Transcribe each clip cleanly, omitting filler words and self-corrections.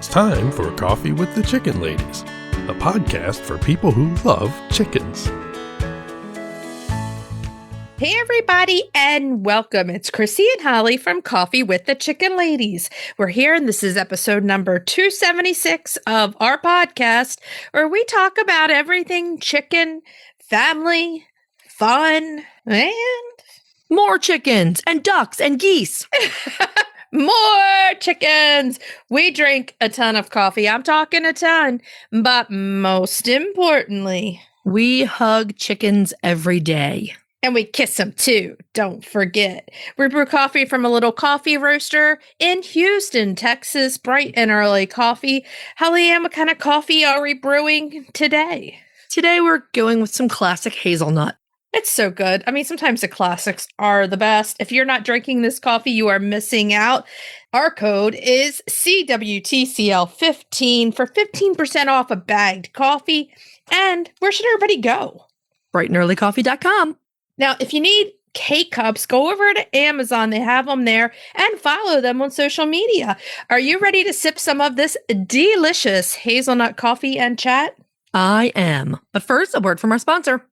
It's time for Coffee with the Chicken Ladies, a podcast for people who love chickens. Hey everybody, and welcome. It's Chrisie&Holly from Coffee with the Chicken Ladies. We're here, and this is episode number 276 of our podcast, where we talk about everything chicken, family, fun, and more chickens and ducks and geese. more chickens. We drink a ton of coffee. I'm talking a ton, but most importantly, we hug chickens every day. And we kiss them too, don't forget. We brew coffee from a little coffee roaster in Houston, Texas, bright and early coffee. Holly Ann, what kind of coffee are we brewing today? Today we're going with some classic hazelnut. It's so good. I mean, sometimes the classics are the best. If you're not drinking this coffee, you are missing out. Our code is CWTCL 15 for 15% off a bagged coffee. And where should everybody go? brightandearlycoffee.com. Now, if you need K-Cups, go over to Amazon. They have them there, and follow them on social media. Are you ready to sip some of this delicious hazelnut coffee and chat? I am. But first, a word from our sponsor.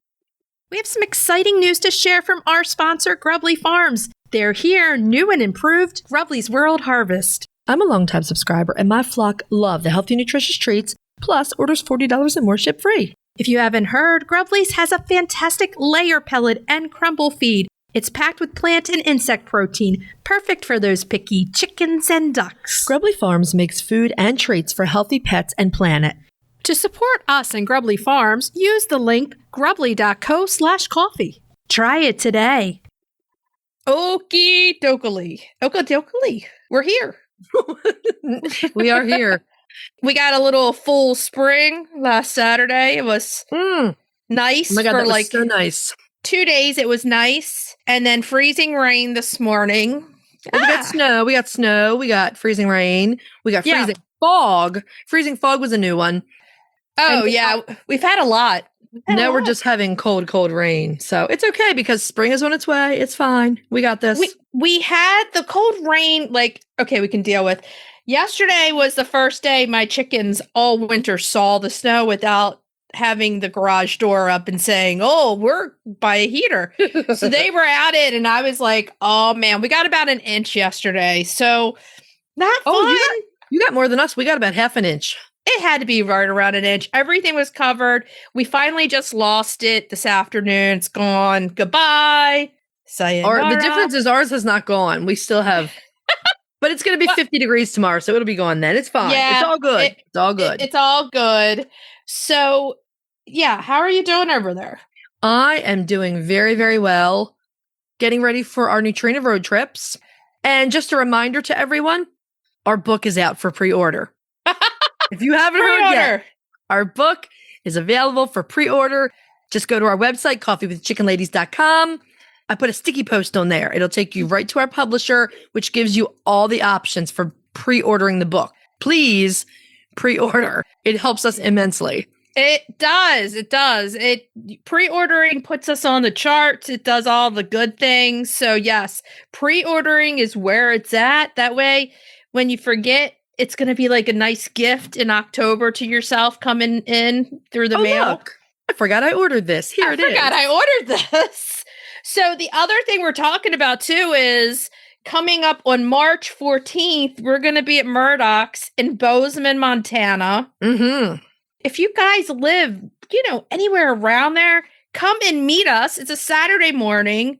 We have some exciting news to share from our sponsor, Grubbly Farms. They're here, new and improved, Grubbly's World Harvest. I'm a longtime subscriber, and my flock love the healthy, nutritious treats, plus orders $40 and more ship free. If you haven't heard, Grubbly's has a fantastic layer pellet and crumble feed. It's packed with plant and insect protein, perfect for those picky chickens and ducks. Grubbly Farms makes food and treats for healthy pets and planet. To support us and Grubbly Farms, use the link grubbly.co/coffee. Try it today. Okie dokie. We're here. We are here. We got a little full spring last Saturday. It was nice. Oh my God, for that was so nice. 2 days. It was nice. And then freezing rain this morning. We got snow. We got freezing rain. We got freezing fog. Freezing fog was a new one. Oh, yeah. We've had a lot. Now we're just having cold rain. So it's okay because spring is on its way. It's fine. We got this. We had the cold rain, we can deal with. Yesterday was the first day my chickens all winter saw the snow without having the garage door up and saying, oh, we're by a heater. So they were out it, and I was like, oh, man, we got about an inch yesterday. So not fun. You got more than us. We got about half an inch. It had to be right around an inch. Everything was covered. We finally just lost it this afternoon. It's gone. Goodbye. Sayonara. The difference is ours has not gone. We still have... But it's going to be 50 degrees tomorrow, so it'll be gone then. It's fine. Yeah, it's all good. It's all good. It's all good. So, yeah, how are you doing over there? I am doing very, very well. Getting ready for our Nutrena road trips. And just a reminder to everyone, our book is out for pre-order. If you haven't heard yet, our book is available for pre-order. Just go to our website, coffeewithchickenladies.com. I put a sticky post on there. It'll take you right to our publisher, which gives you all the options for pre-ordering the book. Please pre-order. It helps us immensely. It does. Pre-ordering puts us on the charts. It does all the good things. So yes, pre-ordering is where it's at. That way, when you forget, it's going to be like a nice gift in October to yourself coming in through the mail. Look, I forgot I ordered this. Here it is. I ordered this. So the other thing we're talking about too is coming up on March 14th, we're going to be at Murdoch's in Bozeman, Montana. Mm-hmm. If you guys live, anywhere around there, come and meet us. It's a Saturday morning.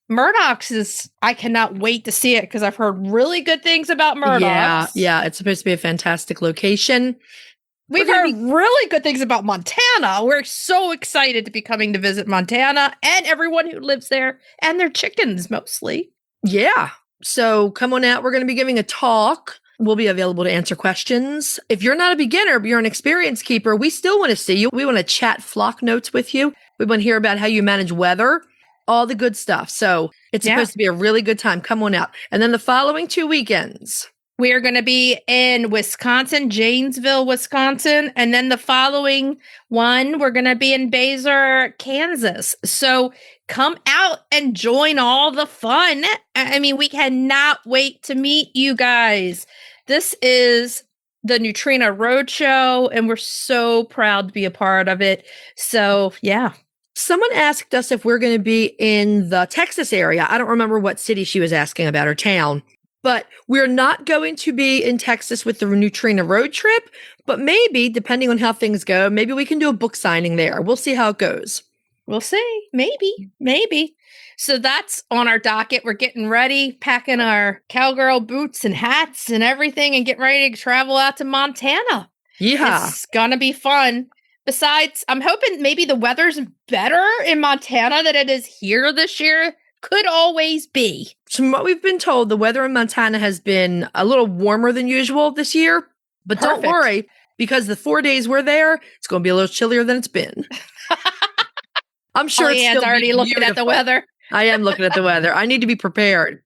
Murdoch's I cannot wait to see it because I've heard really good things about Murdoch's. Yeah. It's supposed to be a fantastic location. We've heard really good things about Montana. We're so excited to be coming to visit Montana and everyone who lives there and their chickens mostly. Yeah. So come on out. We're going to be giving a talk. We'll be available to answer questions. If you're not a beginner, but you're an experienced keeper, we still want to see you. We want to chat flock notes with you. We want to hear about how you manage weather, all the good stuff. So it's supposed to be a really good time. Come on out. And then the following 2 weekends, we are going to be in Wisconsin, Janesville, Wisconsin. And then the following one, we're going to be in Basel, Kansas. So come out and join all the fun. I mean, we cannot wait to meet you guys. This is the Nutrena Roadshow, and we're so proud to be a part of it. So, yeah. Someone asked us if we're going to be in the Texas area. I don't remember what city she was asking about, or town. But we're not going to be in Texas with the Nutrena road trip. But maybe, depending on how things go, maybe we can do a book signing there. We'll see how it goes. We'll see. Maybe. So that's on our docket. We're getting ready, packing our cowgirl boots and hats and everything, and getting ready to travel out to Montana. Yeah. It's going to be fun. Besides, I'm hoping maybe the weather's better in Montana than it is here this year. Could always be. From what we've been told, the weather in Montana has been a little warmer than usual this year. But Perfect. Don't worry, because the 4 days we're there, it's going to be a little chillier than it's been. I'm sure it's still already looking at the weather. I am looking at the weather. I need to be prepared.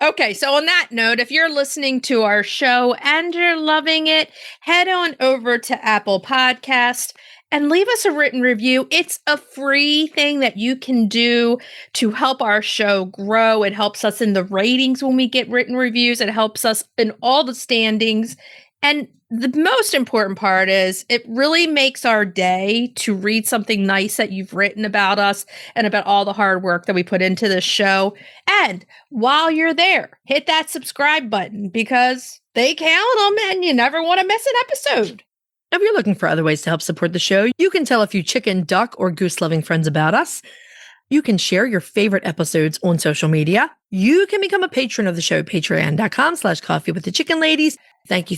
Okay, so on that note, if you're listening to our show and you're loving it, head on over to Apple Podcast and leave us a written review. It's a free thing that you can do to help our show grow. It helps us in the ratings when we get written reviews. It helps us in all the standings. And the most important part is it really makes our day to read something nice that you've written about us and about all the hard work that we put into this show. And while you're there, hit that subscribe button because they count them and you never want to miss an episode. If you're looking for other ways to help support the show, you can tell a few chicken, duck, or goose-loving friends about us. You can share your favorite episodes on social media. You can become a patron of the show, patreon.com/coffeewiththechickenladies. Thank you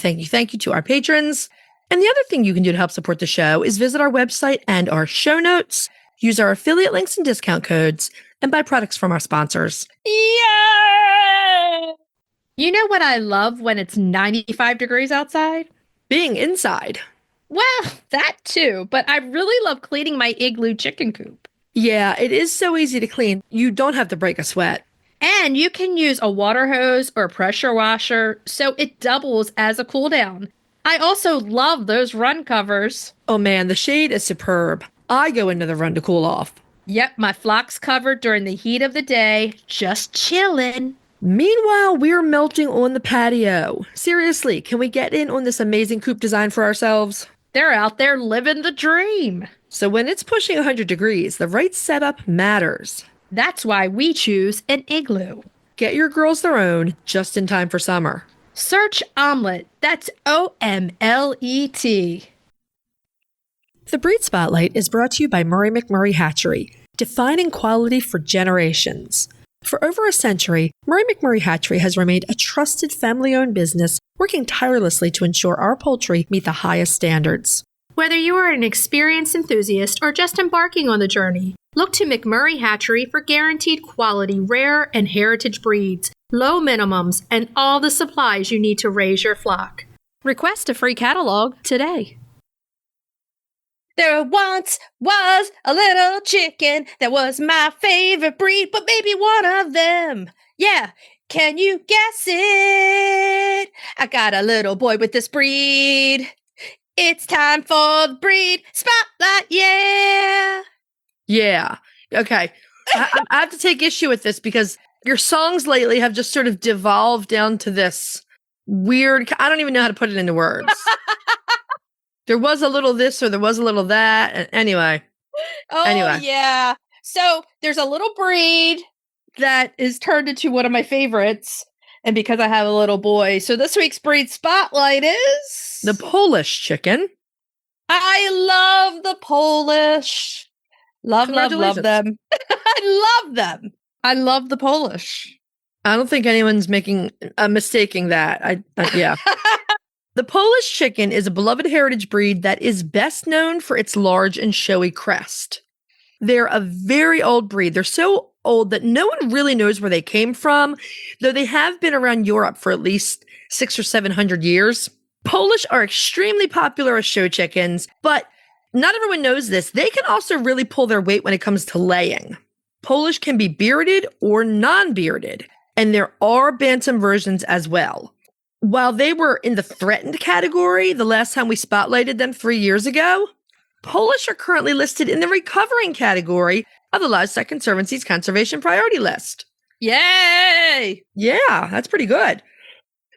to our patrons. And the other thing you can do to help support the show is visit our website and our show notes, use our affiliate links and discount codes, and buy products from our sponsors. Yeah! You know what I love when it's 95 degrees outside? Being inside. Well, that too, but I really love cleaning my igloo chicken coop. Yeah, it is so easy to clean. You don't have to break a sweat. And you can use a water hose or a pressure washer, so it doubles as a cool down. I also love those run covers. Oh man, the shade is superb. I go into the run to cool off. Yep, my flock's covered during the heat of the day, just chilling. Meanwhile, we're melting on the patio. Seriously, can we get in on this amazing coop design for ourselves? They're out there living the dream. So when it's pushing 100 degrees, the right setup matters. That's why we choose an igloo. Get your girls their own just in time for summer. Search Omelette. That's OMLET. The Breed Spotlight is brought to you by Murray McMurray Hatchery, defining quality for generations. For over a century, Murray McMurray Hatchery has remained a trusted family-owned business, working tirelessly to ensure our poultry meet the highest standards. Whether you are an experienced enthusiast or just embarking on the journey, look to McMurray Hatchery for guaranteed quality, rare and heritage breeds, low minimums, and all the supplies you need to raise your flock. Request a free catalog today. There once was a little chicken that was my favorite breed, but maybe one of them. Yeah, can you guess it? I got a little boy with this breed. It's time for the Breed Spotlight, yeah. Yeah. Okay. I have to take issue with this because your songs lately have just sort of devolved down to this weird, I don't even know how to put it into words. There was a little this or there was a little that. And anyway. Yeah. So there's a little breed that is turned into one of my favorites. And because I have a little boy. So this week's Breed Spotlight is the Polish chicken. I love the Polish. Love them. I love them. I love the Polish. I don't think anyone's mistaking that. Yeah. The Polish chicken is a beloved heritage breed that is best known for its large and showy crest. They're a very old breed. They're so old that no one really knows where they came from, though they have been around Europe for at least 600 or 700 years. Polish are extremely popular as show chickens, but not everyone knows this. They can also really pull their weight when it comes to laying. Polish can be bearded or non-bearded, and there are bantam versions as well. While they were in the threatened category the last time we spotlighted them 3 years ago, Polish are currently listed in the recovering category of the Livestock Conservancy's Conservation Priority List. Yay! Yeah, that's pretty good.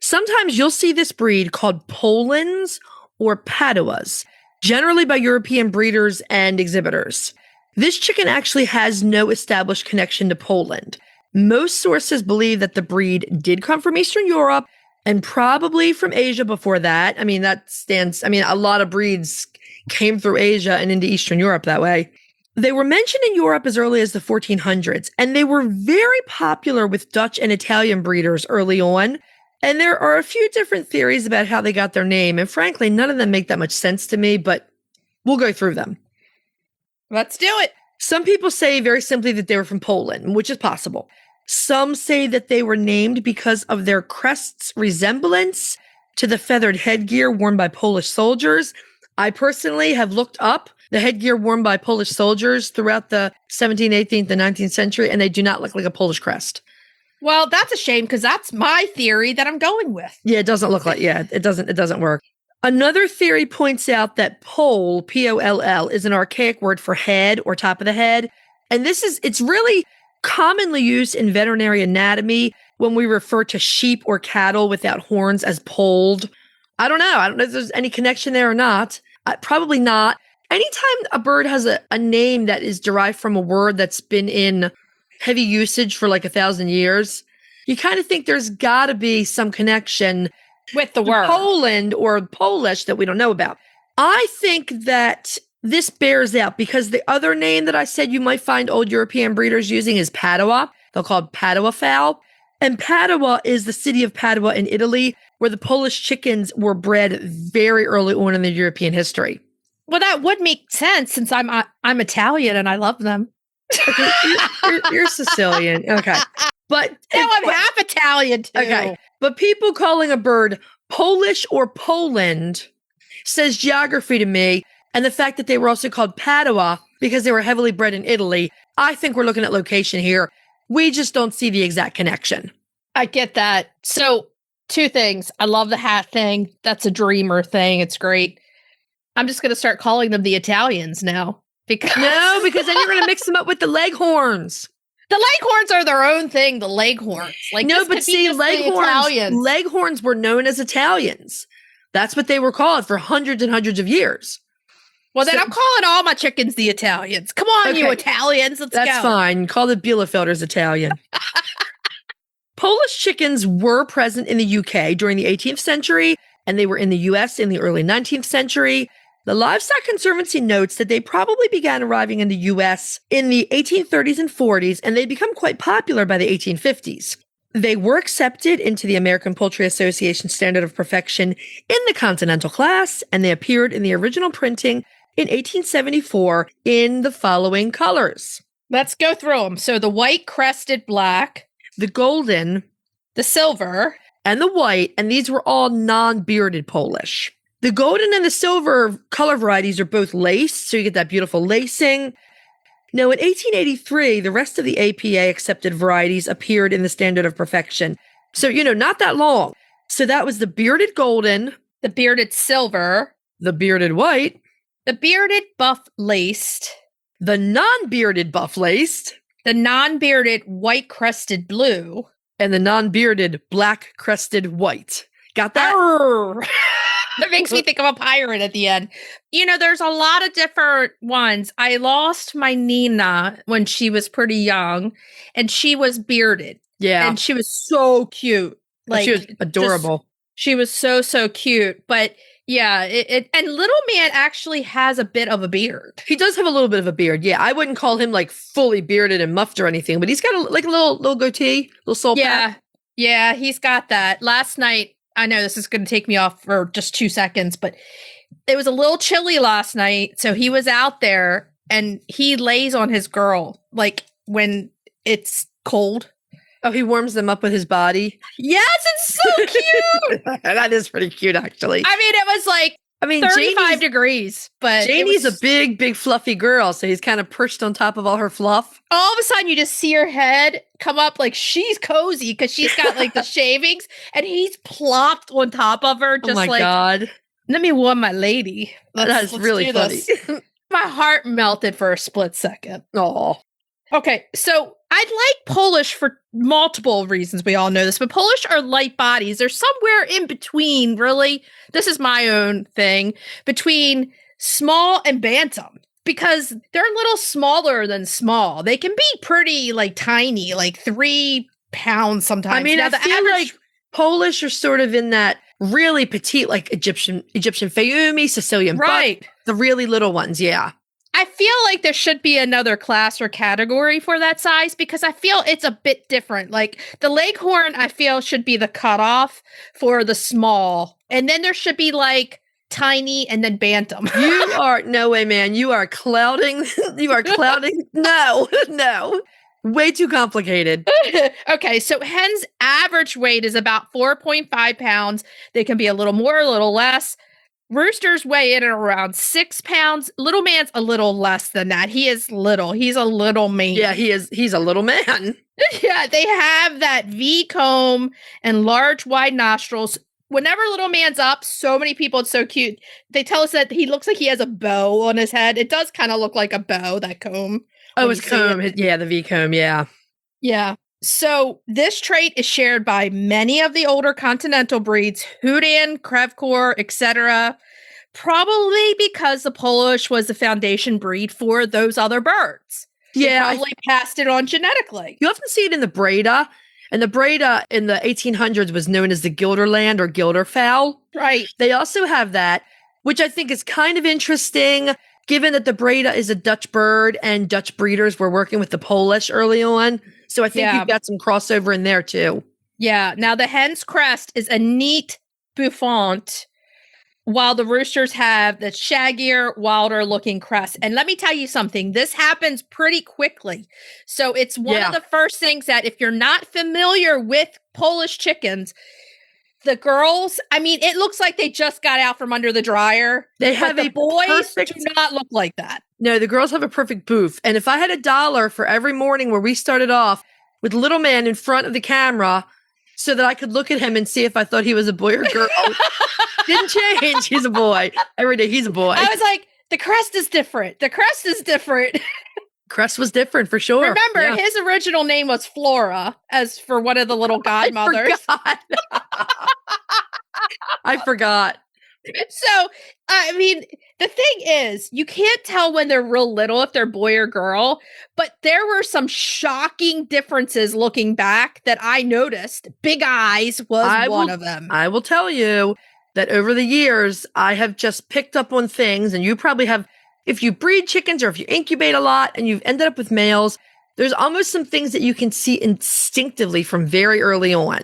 Sometimes you'll see this breed called Poland's or Paduas, generally by European breeders and exhibitors. This chicken actually has no established connection to Poland. Most sources believe that the breed did come from Eastern Europe and probably from Asia before that. A lot of breeds came through Asia and into Eastern Europe that way. They were mentioned in Europe as early as the 1400s, and they were very popular with Dutch and Italian breeders early on. And there are a few different theories about how they got their name, and frankly, none of them make that much sense to me, but we'll go through them. Let's do it. Some people say very simply that they were from Poland, which is possible. Some say that they were named because of their crest's resemblance to the feathered headgear worn by Polish soldiers. I personally have looked up the headgear worn by Polish soldiers throughout the 17th, 18th, and 19th century, and they do not look like a Polish crest. Well, that's a shame because that's my theory that I'm going with. Yeah, it doesn't look like, it doesn't work. Another theory points out that poll, P-O-L-L, is an archaic word for head or top of the head. And it's really commonly used in veterinary anatomy when we refer to sheep or cattle without horns as polled. I don't know if there's any connection there or not. Probably not. Anytime a bird has a name that is derived from a word that's been in heavy usage for like 1,000 years, you kind of think there's got to be some connection with the word Poland or Polish that we don't know about. I think that this bears out because the other name that I said you might find old European breeders using is Padua. They'll call it Waterfowl. And Padua is the city of Padua in Italy, where the Polish chickens were bred very early on in their European history. Well, that would make sense since I'm Italian and I love them. Okay, you're Sicilian. Okay. But I'm half Italian too. Okay. But people calling a bird Polish or Poland says geography to me. And the fact that they were also called Padua because they were heavily bred in Italy, I think we're looking at location here. We just don't see the exact connection. I get that. So 2 things. I love the hat thing. That's a dreamer thing. It's great. I'm just going to start calling them the Italians now. Because then you're going to mix them up with the leghorns. The leghorns are their own thing, the leghorns. Leghorns were known as Italians. That's what they were called for hundreds and hundreds of years. Well, then I'm calling all my chickens the Italians. Come on, you Italians. Let's go. That's fine. Call the Bielefelders Italian. Polish chickens were present in the UK during the 18th century, and they were in the US in the early 19th century. The Livestock Conservancy notes that they probably began arriving in the U.S. in the 1830s and 40s, and they'd become quite popular by the 1850s. They were accepted into the American Poultry Association Standard of Perfection in the Continental class, and they appeared in the original printing in 1874 in the following colors. Let's go through them. So the white crested black, the golden, the silver, and the white, and these were all non-bearded Polish. The golden and the silver color varieties are both laced, so you get that beautiful lacing. Now, in 1883, the rest of the APA accepted varieties appeared in the Standard of Perfection. So, not that long. So that was the bearded golden, the bearded silver, the bearded white, the bearded buff laced, the non-bearded buff laced, the non-bearded white crested blue, and the non-bearded black crested white. Got that? That makes me think of a pirate at the end. There's a lot of different ones. I lost my Nina when she was pretty young, and she was bearded. Yeah. And she was so cute. She was adorable. She was so, so cute. But yeah, and little man actually has a bit of a beard. He does have a little bit of a beard. Yeah. I wouldn't call him like fully bearded and muffed or anything, but he's got a little goatee, little soul patch. Yeah, he's got that. Last night, I know this is going to take me off for just 2 seconds, but it was a little chilly last night. So he was out there and he lays on his girl, like when it's cold. Oh, he warms them up with his body? Yes, it's so cute. That is pretty cute, actually. I mean, it was like 35 degrees, but Janie's a big, big fluffy girl. So he's kind of perched on top of all her fluff. All of a sudden you just see her head come up like she's cozy because she's got like the shavings and he's plopped on top of her. Just God. Let me warm my lady. That's really funny. My heart melted for a split second. Oh. Okay. So I like Polish for multiple reasons. We all know this, but Polish are light bodies. They're somewhere in between, really. This is my own thing, between small and bantam, because they're a little smaller than small. They can be pretty like tiny, like 3 pounds sometimes. I mean, now, I feel like Polish are sort of in that really petite, like Egyptian Fayumi, Sicilian right. buck, the really little ones. Yeah. I feel like there should be another class or category for that size because I feel it's a bit different. Like the Leghorn, I feel should be the cutoff for the small. And then there should be like tiny and then bantam. You are, no way, man. You are clouding. No. Way too complicated. Okay, so hens' average weight is about 4.5 pounds. They can be a little more, a little less. Roosters weigh in at around 6 pounds. Little man's a little less than that. He is little. He's a little man. Yeah, he is. He's a little man. Yeah, they have that V comb and large, wide nostrils. Whenever little man's up, so many people, it's so cute. They tell us that he looks like he has a bow on his head. It does kind of look like a bow, that comb. Oh, his comb. Yeah, the V comb. Yeah. Yeah. So this trait is shared by many of the older continental breeds, Houdan, Krevkor, etc., probably because the Polish was the foundation breed for those other birds. Yeah. They probably passed it on genetically. You often see it in the Breda, and the Breda in the 1800s was known as the Guilderland or Guilderfowl. Right. They also have that, which I think is kind of interesting, given that the Breda is a Dutch bird and Dutch breeders were working with the Polish early on. So I think you've got some crossover in there too. Yeah. Now the hen's crest is a neat bouffant, while the roosters have the shaggier, wilder looking crest. And let me tell you something, this happens pretty quickly. So it's one of the first things that if you're not familiar with Polish chickens, the girls, I mean, it looks like they just got out from under the dryer. They have the boys do not look like that. No, the girls have a perfect booth. And if I had $1 for every morning where we started off with little man in front of the camera so that I could look at him and see if I thought he was a boy or girl, didn't change. He's a boy. Every day he's a boy. I was like, the crest is different. The crest is different. Crest was different for sure. Remember, his original name was Flora, as for one of the little godmothers. I forgot. So, I mean, the thing is, you can't tell when they're real little if they're boy or girl, but there were some shocking differences looking back that I noticed. Big Eyes was one of them. I will tell you that over the years, I have just picked up on things, and you probably have, if you breed chickens or if you incubate a lot and you've ended up with males, there's almost some things that you can see instinctively from very early on.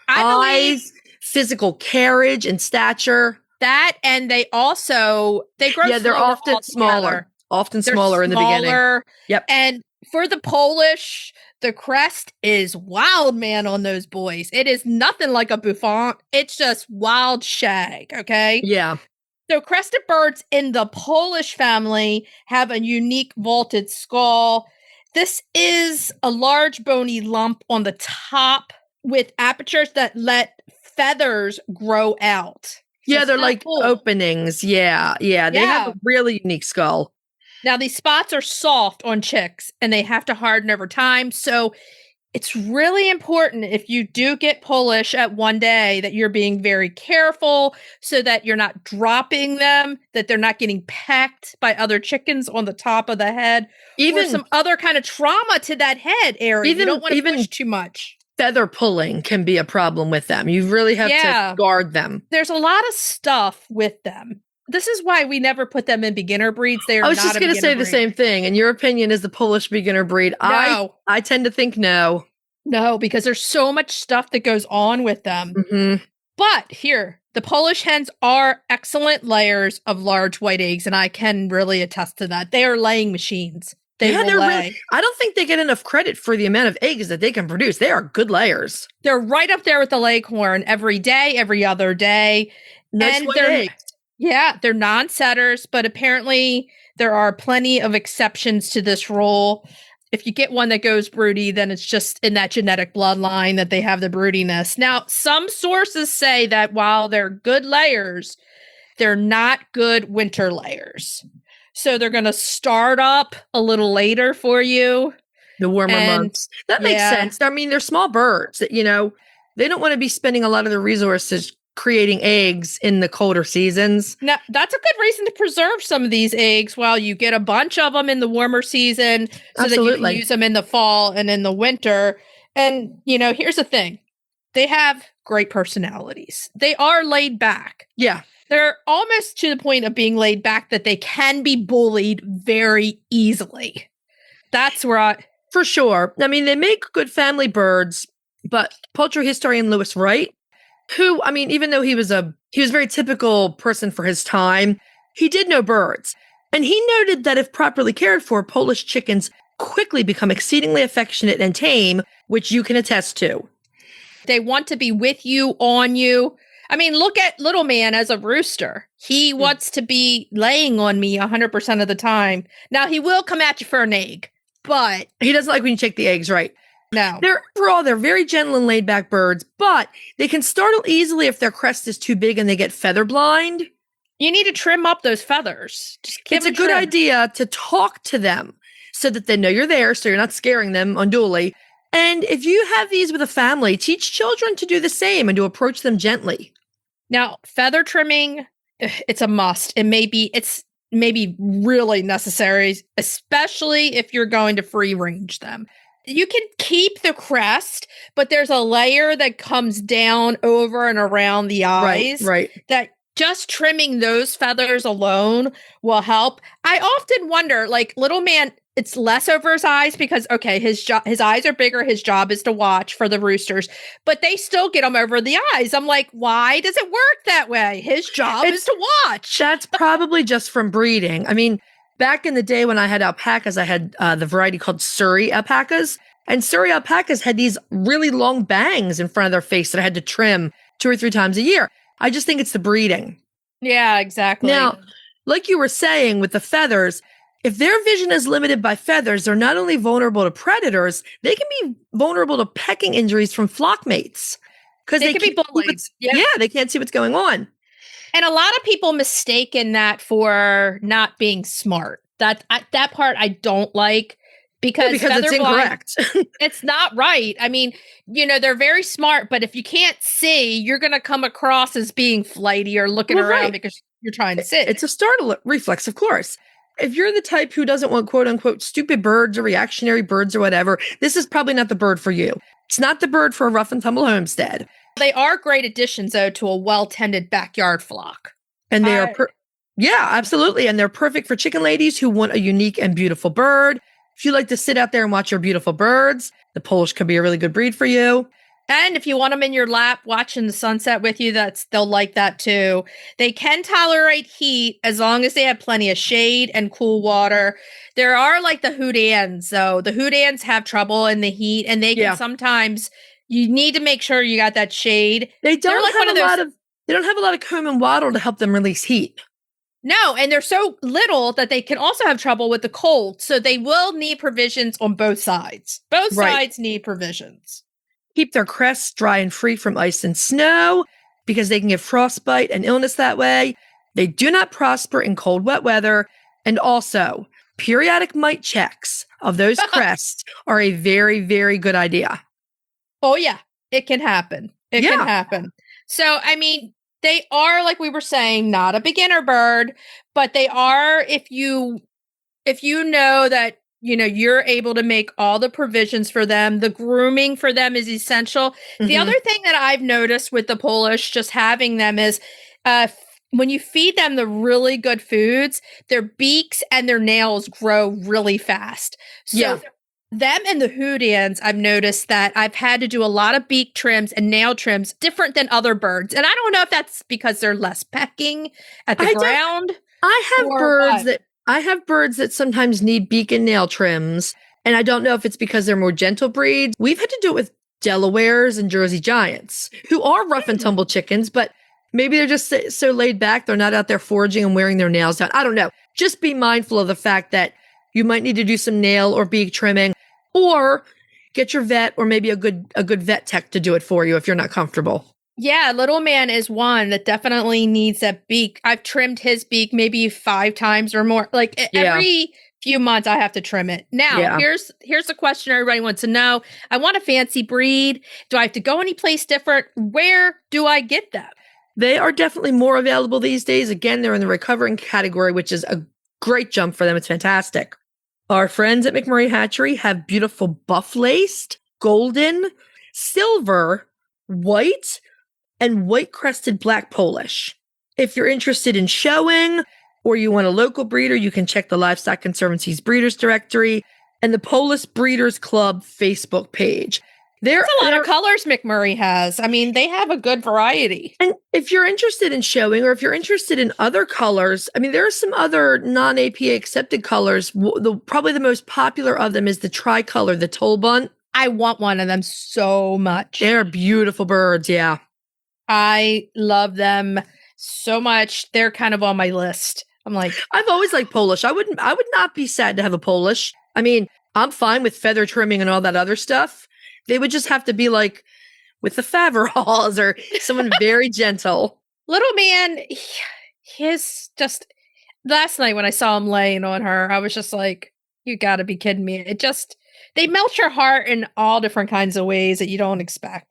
Eyes, physical carriage and stature. That, and they grow they're often smaller. Often smaller in the beginning. Yep. And for the Polish, the crest is wild, man, on those boys. It is nothing like a bouffant. It's just wild shag, okay? Yeah. So crested birds in the Polish family have a unique vaulted skull. This is a large bony lump on the top with apertures that let feathers grow out. Yeah, they're like openings. Yeah. They have a really unique skull. Now, these spots are soft on chicks, and they have to harden over time. So it's really important if you do get Polish at one day that you're being very careful so that you're not dropping them, that they're not getting pecked by other chickens on the top of the head, or some other kind of trauma to that head area. You don't want to push too much. Feather pulling can be a problem with them. You really have to guard them. There's a lot of stuff with them. This is why we never put them in beginner breeds. I was just going to say the same thing. In your opinion, is the Polish beginner breed? No. I tend to think no. No, because there's so much stuff that goes on with them. Mm-hmm. But here, the Polish hens are excellent layers of large white eggs, and I can really attest to that. They are laying machines. They're really, I don't think they get enough credit for the amount of eggs that they can produce. They are good layers. They're right up there with the Leghorn every day, every other day. Nice white eggs. Yeah, they're non-setters, but apparently there are plenty of exceptions to this rule. If you get one that goes broody, then it's just in that genetic bloodline that they have the broodiness. Now, some sources say that while they're good layers, they're not good winter layers. So they're going to start up a little later for you. The warmer And months. That makes yeah. sense. I mean, they're small birds that, they don't want to be spending a lot of their resources creating eggs in the colder seasons. Now, that's a good reason to preserve some of these eggs while you get a bunch of them in the warmer season so that you can use them in the fall and in the winter. And, here's the thing. They have great personalities. They are laid back. Yeah. They're almost to the point of being laid back that they can be bullied very easily. That's where For sure. I mean, they make good family birds, but poultry historian Lewis Wright, who, I mean, even though he was a very typical person for his time, he did know birds. And he noted that if properly cared for, Polish chickens quickly become exceedingly affectionate and tame, which you can attest to. They want to be with you, on you. I mean, look at little man as a rooster. He wants to be laying on me 100% of the time. Now, he will come at you for an egg, but he doesn't like when you take the eggs, right? No. They're very gentle and laid back birds, but they can startle easily if their crest is too big and they get feather blind. You need to trim up those feathers. It's a good idea to talk to them so that they know you're there, so you're not scaring them unduly. And if you have these with a family, teach children to do the same and to approach them gently. Now, feather trimming, it's a must. It's maybe really necessary, especially if you're going to free range them. You can keep the crest, but there's a layer that comes down over and around the eyes. Right. That just trimming those feathers alone will help. I often wonder, like, little man, it's less over his eyes because, okay, his eyes are bigger. His job is to watch for the roosters, but they still get him over the eyes. I'm like, why does it work that way? His job is to watch. That's probably just from breeding. I mean, back in the day when I had alpacas, I had the variety called Surrey alpacas. And Surrey alpacas had these really long bangs in front of their face that I had to trim 2 or 3 times a year. I just think it's the breeding. Yeah, exactly. Now, like you were saying with the feathers, if their vision is limited by feathers, they're not only vulnerable to predators, they can be vulnerable to pecking injuries from flock mates. Because they can be bullied. Yeah, they can't see what's going on. And a lot of people mistaken that for not being smart. That part I don't like because it's incorrect. It's not right. I mean, they're very smart, but if you can't see, you're going to come across as being flighty or looking around because you're trying to sit. It's a startle reflex, of course. If you're the type who doesn't want quote unquote stupid birds or reactionary birds or whatever, this is probably not the bird for you. It's not the bird for a rough and tumble homestead. They are great additions, though, to a well-tended backyard flock. And they are, yeah, absolutely. And they're perfect for chicken ladies who want a unique and beautiful bird. If you like to sit out there and watch your beautiful birds, the Polish could be a really good breed for you. And if you want them in your lap watching the sunset with you, they'll like that too. They can tolerate heat as long as they have plenty of shade and cool water. There are like the Houdans, though. The Houdans have trouble in the heat, and they can sometimes. You need to make sure you got that shade. They don't have a lot of comb and wattle to help them release heat. No, and they're so little that they can also have trouble with the cold. So they will need provisions on both sides. Both sides need provisions. Keep their crests dry and free from ice and snow because they can get frostbite and illness that way. They do not prosper in cold, wet weather. And also, periodic mite checks of those crests are a very, very good idea. Oh, yeah, it can happen. It can happen. So, I mean, they are, like we were saying, not a beginner bird, but they are, if you know that, you're able to make all the provisions for them. The grooming for them is essential. Mm-hmm. The other thing that I've noticed with the Polish, just having them is when you feed them the really good foods, their beaks and their nails grow really fast. So them and the Houdans, I've noticed that I've had to do a lot of beak trims and nail trims different than other birds. And I don't know if that's because they're less pecking at the ground. I have birds that sometimes need beak and nail trims. And I don't know if it's because they're more gentle breeds. We've had to do it with Delawares and Jersey Giants, who are rough and tumble chickens, but maybe they're just so laid back. They're not out there foraging and wearing their nails down. I don't know. Just be mindful of the fact that you might need to do some nail or beak trimming, or get your vet or maybe a good vet tech to do it for you if you're not comfortable. Yeah, little man is one that definitely needs that beak. I've trimmed his beak maybe 5 times or more. Like every few months, I have to trim it. Now, here's the question everybody wants to know. I want a fancy breed. Do I have to go anyplace different? Where do I get them? They are definitely more available these days. Again, they're in the recovering category, which is a great jump for them. It's fantastic. Our friends at McMurray Hatchery have beautiful buff-laced, golden, silver, white, and white-crested black Polish. If you're interested in showing or you want a local breeder, you can check the Livestock Conservancy's Breeders Directory and the Polish Breeders Club Facebook page. There's a lot of colors McMurray has. I mean, they have a good variety. And if you're interested in showing or if you're interested in other colors, I mean, there are some other non-APA accepted colors. Probably the most popular of them is the tricolor, the toll bunt. I want one of them so much. They're beautiful birds, yeah. I love them so much. They're kind of on my list. I'm like, I've always liked Polish. I would not be sad to have a Polish. I mean, I'm fine with feather trimming and all that other stuff. They would just have to be like with the Faveralls or someone very gentle. Little man, his just last night when I saw him laying on her, I was just like, you got to be kidding me. They melt your heart in all different kinds of ways that you don't expect.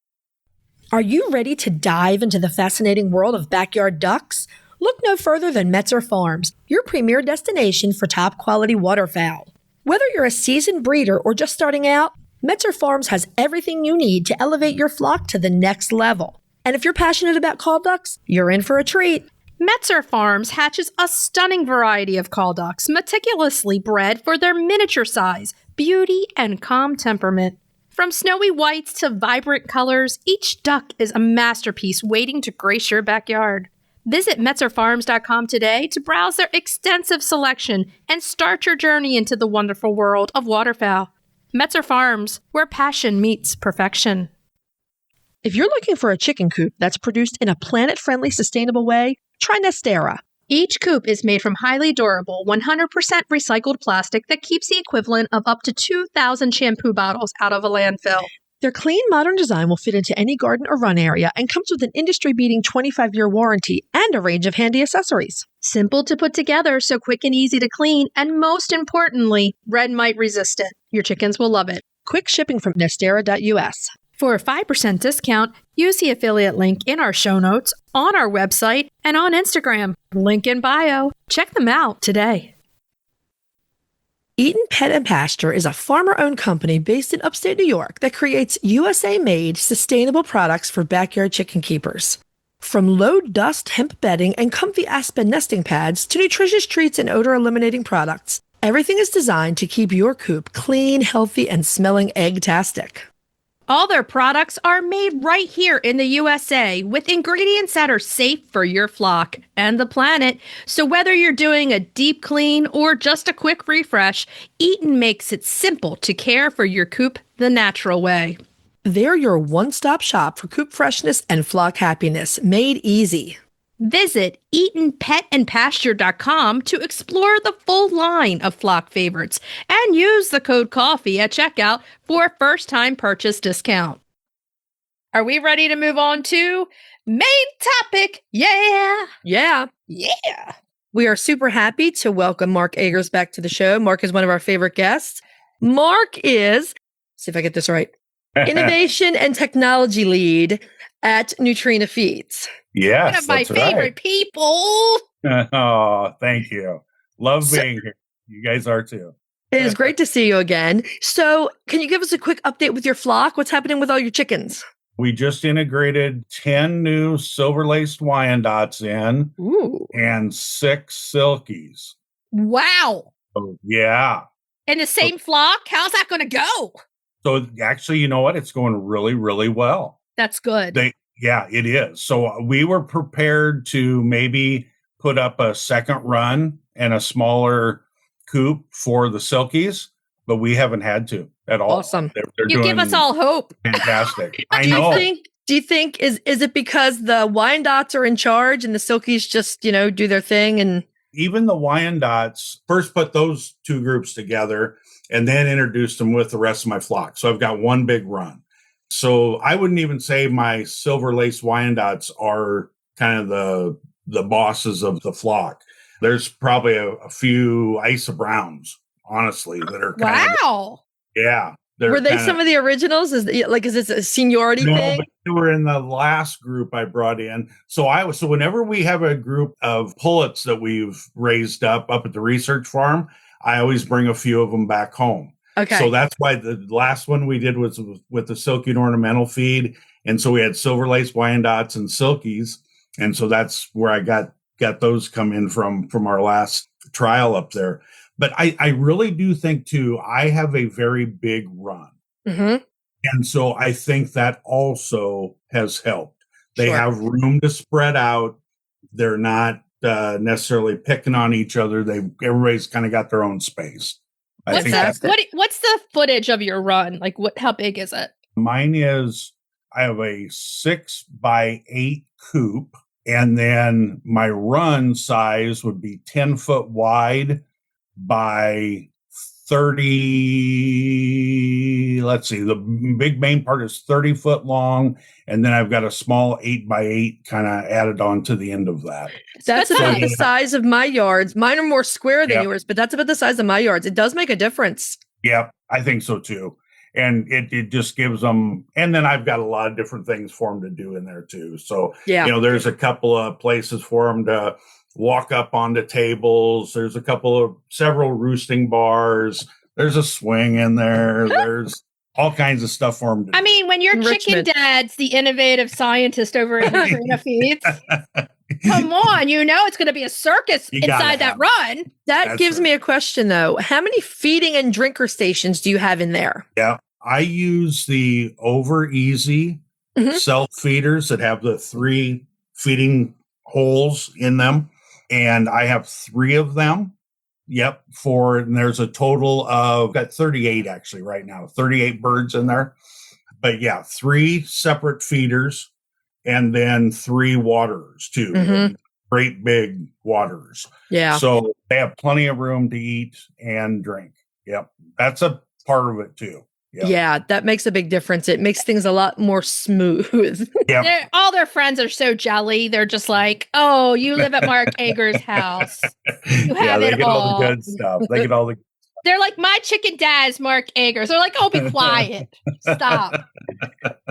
Are you ready to dive into the fascinating world of backyard ducks? Look no further than Metzer Farms, your premier destination for top quality waterfowl. Whether you're a seasoned breeder or just starting out, Metzer Farms has everything you need to elevate your flock to the next level. And if you're passionate about call ducks, you're in for a treat. Metzer Farms hatches a stunning variety of call ducks, meticulously bred for their miniature size, beauty, and calm temperament. From snowy whites to vibrant colors, each duck is a masterpiece waiting to grace your backyard. Visit MetzerFarms.com today to browse their extensive selection and start your journey into the wonderful world of waterfowl. Metzer Farms, where passion meets perfection. If you're looking for a chicken coop that's produced in a planet-friendly, sustainable way, try Nestera. Each coop is made from highly durable, 100% recycled plastic that keeps the equivalent of up to 2,000 shampoo bottles out of a landfill. Their clean, modern design will fit into any garden or run area and comes with an industry-beating 25-year warranty and a range of handy accessories. Simple to put together, so quick and easy to clean, and most importantly, red mite resistant. Your chickens will love it. Quick shipping from Nestera.us. For a 5% discount, use the affiliate link in our show notes, on our website, and on Instagram. Link in bio. Check them out today. Eaton Pet and Pasture is a farmer-owned company based in upstate New York that creates USA-made sustainable products for backyard chicken keepers. From low-dust hemp bedding and comfy aspen nesting pads to nutritious treats and odor-eliminating products, everything is designed to keep your coop clean, healthy, and smelling egg-tastic. All their products are made right here in the USA with ingredients that are safe for your flock and the planet. So whether you're doing a deep clean or just a quick refresh, Eaton makes it simple to care for your coop the natural way. They're your one-stop shop for coop freshness and flock happiness, made easy. Visit EatonPetAndPasture.com to explore the full line of flock favorites and use the code COFFEE at checkout for a first-time purchase discount. Are we ready to move on to main topic? Yeah. Yeah. Yeah. We are super happy to welcome Mark Agers back to the show. Mark is one of our favorite guests. Mark is, see if I get this right, Innovation and Technology Lead at Nutrena Feeds. Yes, one of my favorite people. Oh, thank you. Love being here. You guys are too. It is great to see you again. So can you give us a quick update with your flock? What's happening with all your chickens? We just integrated 10 new silver-laced Wyandottes in. Ooh. And 6 silkies. Wow. Oh, yeah. In the same flock? How's that going to go? So actually, you know what? It's going really, really well. That's good. Yeah, it is. So we were prepared to maybe put up a second run and a smaller coop for the silkies, but we haven't had to at all. Awesome. They're you give us all hope. Fantastic. I know. Do you think is it because the Wyandottes are in charge and the silkies just, do their thing? And even the Wyandottes, first put those 2 groups together and then introduced them with the rest of my flock. So I've got one big run. So I wouldn't even say my silver-laced Wyandottes are kind of the bosses of the flock. There's probably a few Isa Browns honestly, that are kind of, Wow. yeah. Were they some of the originals? Is this a seniority thing? But they were in the last group I brought in. So whenever we have a group of pullets that we've raised up at the research farm, I always bring a few of them back home. Okay. So that's why the last one we did was with the silky and ornamental feed. And so we had silver lace Wyandottes and silkies. And so that's where I got those come in from our last trial up there. But I really do think, too, I have a very big run. Mm-hmm. And so I think that also has helped. They Sure. have room to spread out. They're not necessarily picking on each other. Everybody's kind of got their own space. I think What's the footage of your run? Like, how big is it? Mine is, I have a 6x8 coop. And then my run size would be 10 foot wide by 30. Let's see, the big main part is 30 foot long. And then I've got a small 8x8 kind of added on to the end of that. That's about the size of my yards. Mine are more square than yours, but that's about the size of my yards. It does make a difference. Yeah, I think so too. And it just gives them, and then I've got a lot of different things for them to do in there too. So, there's a couple of places for them to walk up onto tables. There's several roosting bars. There's a swing in there. There's all kinds of stuff for them to do. I mean, when your chicken dad's the innovative scientist over at Nutrena Feeds, come on, it's going to be a circus inside that run. That's gives me a question, though. How many feeding and drinker stations do you have in there? Yeah, I use the Over Easy self feeders that have the 3 feeding holes in them. And I have 3 of them. Yep. And there's a total of, got 38 actually right now, 38 birds in there. But 3 separate feeders and then 3 waterers too. Mm-hmm. Great big waterers. Yeah. So they have plenty of room to eat and drink. Yep. That's a part of it too. Yep. Yeah, that makes a big difference. It makes things a lot more smooth. Yep. All their friends are so jelly. They're just like, oh, you live at Mark Ager's house. You have they it get all. the good stuff. They get all the. They're like, my chicken dad's Mark Ager's. They're like, oh, be quiet.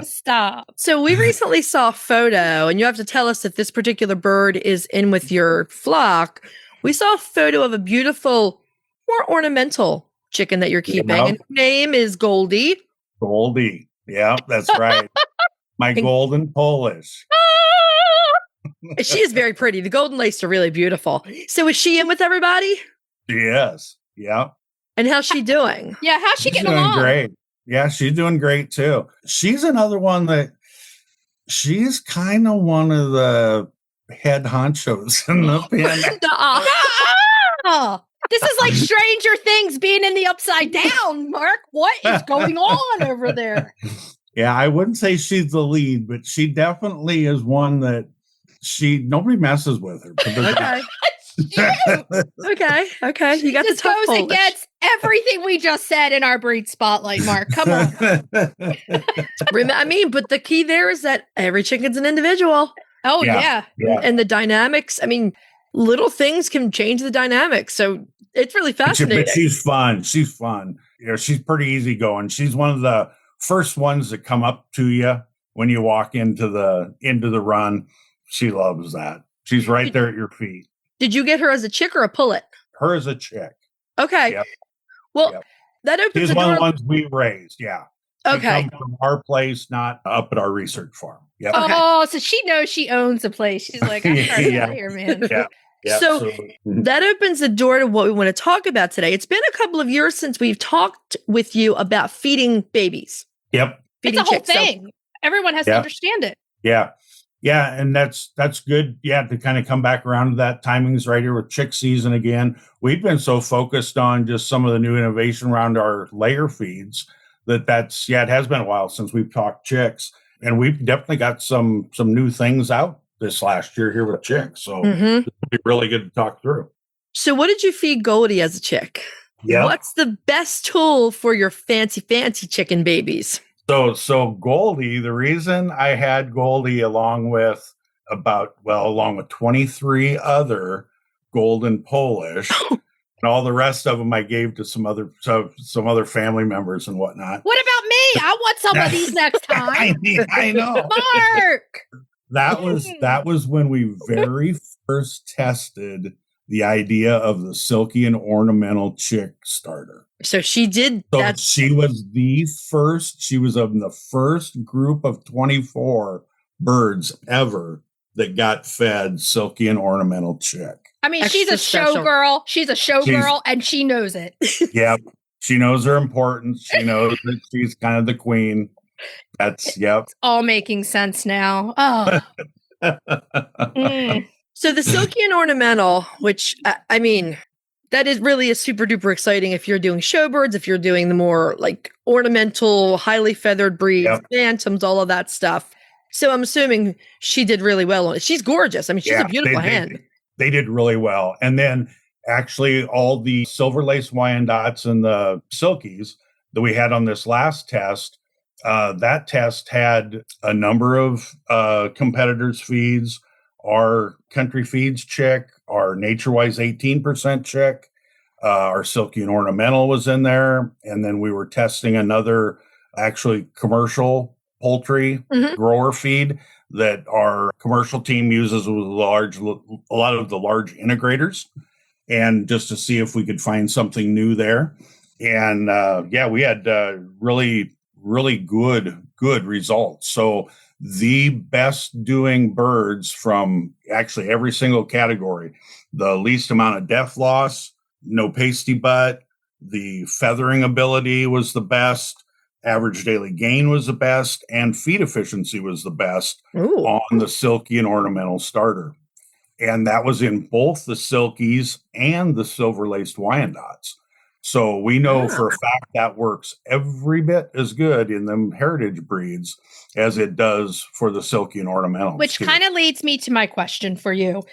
Stop. So we recently saw a photo, and you have to tell us if this particular bird is in with your flock. We saw a photo of a beautiful, more ornamental chicken that you're keeping. And her name is Goldie. Goldie. Yeah, that's right. My golden Polish. She is very pretty. The golden lace are really beautiful. So is she in with everybody? Yes. Yeah. And how's she doing? Yeah, how's she getting doing along? Great. Yeah, she's doing great too. She's another one that she's kind of one of the head honchos in the pen. This is like Stranger Things being in the Upside Down, Mark. What is going on over there? Yeah, I wouldn't say she's the lead, but she definitely is one that nobody messes with her. Okay. You got the top goes against everything we just said in our breed spotlight, Mark. Come on. But the key there is that every chicken's an individual. Oh, yeah. And the dynamics, little things can change the dynamics. So it's really fascinating. But she's fun. She's fun. She's pretty easygoing. She's one of the first ones that come up to you when you walk into the run. She loves that. She's right there at your feet. Did you get her as a chick or a pullet? Her as a chick. Okay. Yep. Well, that opens She's one of the ones we raised. Yeah. Okay. She comes from our place, not up at our research farm. Yep. Oh, so she knows she owns the place. She's like, I'm trying out here, man. Yeah. Yep, so that opens the door to what we want to talk about today. It's been a couple of years since we've talked with you about feeding babies. Yep. It's a whole thing. Everyone has to understand it. Yeah. Yeah. And that's good. Yeah. To kind of come back around to that. Timing's right here with chick season again. We've been so focused on just some of the new innovation around our layer feeds it has been a while since we've talked chicks. And we've definitely got some new things out this last year here with chicks. So it'll be really good to talk through. So what did you feed Goldie as a chick? Yeah. What's the best tool for your fancy chicken babies? So Goldie, the reason I had Goldie along with 23 other golden Polish, And all the rest of them I gave to some other family members and whatnot. What about me? I want some of these next time. I know. Mark. That was when we very first tested the idea of the silky and ornamental chick starter. So she did So that. she was she was of the first group of 24 birds ever that got fed silky and ornamental chick. I mean, Extra she's a special. showgirl. She's a showgirl, and she knows it. Yep. She knows her importance. She knows that she's kind of the queen. Yep. It's all making sense now. Oh. So the silky and ornamental, which I mean, that is really a super duper exciting if you're doing showbirds, if you're doing the more like ornamental, highly feathered breeds, phantoms, all of that stuff. So I'm assuming she did really well on it. She's gorgeous. I mean, she's a beautiful hen. They did really well. And then actually all the silver lace Wyandottes and the silkies that we had on this last test, that test had a number of competitors' feeds. Our Country Feeds chick, our Nature-Wise 18% chick, our Silky and Ornamental was in there. And then we were testing another actually commercial poultry grower feed that our commercial team uses with a lot of the large integrators, and just to see if we could find something new there. And we had really, really good results. So the best doing birds from actually every single category, the least amount of death loss, no pasty butt, the feathering ability was the best, average daily gain was the best, and feed efficiency was the best on the silky and ornamental starter. And that was in both the silkies and the silver laced Wyandottes. So we know for a fact that works every bit as good in them heritage breeds as it does for the silky and ornamental. Which kind of leads me to my question for you.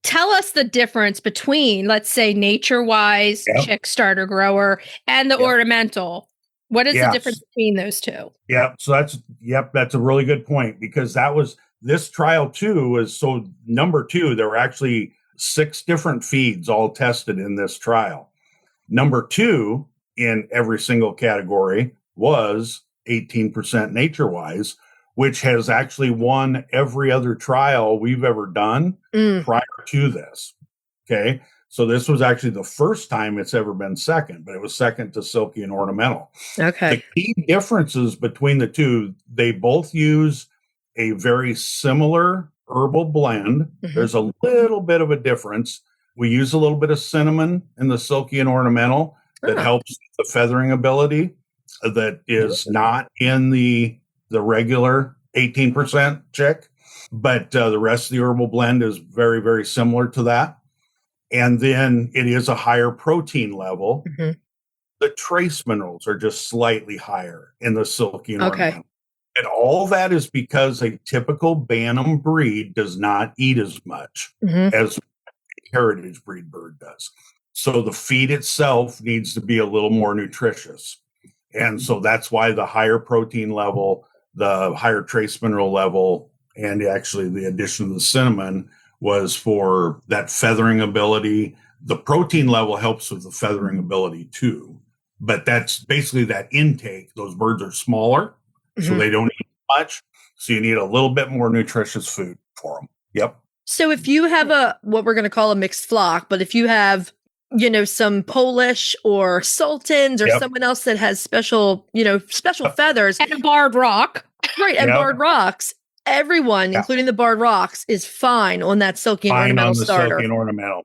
Tell us the difference between, let's say, Nature-Wise chick starter grower and the ornamental. What is the difference between those two? So that's a really good point, because this trial too number 2, there were actually 6 different feeds all tested in this trial. Number 2 in every single category was 18% Nature-Wise, which has actually won every other trial we've ever done prior to this. Okay. So this was actually the first time it's ever been second, but it was second to Silky and Ornamental. Okay. The key differences between the two, they both use a very similar herbal blend. There's a little bit of a difference. We use a little bit of cinnamon in the Silky and Ornamental that helps the feathering ability that is not in the regular 18% chick, but the rest of the herbal blend is very, very similar to that. And then it is a higher protein level. The trace minerals are just slightly higher in the Silky and Ornamental. And all that is because a typical Bantam breed does not eat as much as a heritage breed bird does. So the feed itself needs to be a little more nutritious. And so that's why the higher protein level, the higher trace mineral level, and actually the addition of the cinnamon was for that feathering ability. The protein level helps with the feathering ability too. But that's basically that intake. Those birds are smaller, so they don't eat much. So you need a little bit more nutritious food for them. Yep. So if you have what we're going to call a mixed flock, but if you have, some Polish or Sultans or someone else that has special feathers. And a barred rock. Right, and barred rocks. Everyone, including the barred rocks, is fine on that Silky and Ornamental starter. Silky and Ornamental,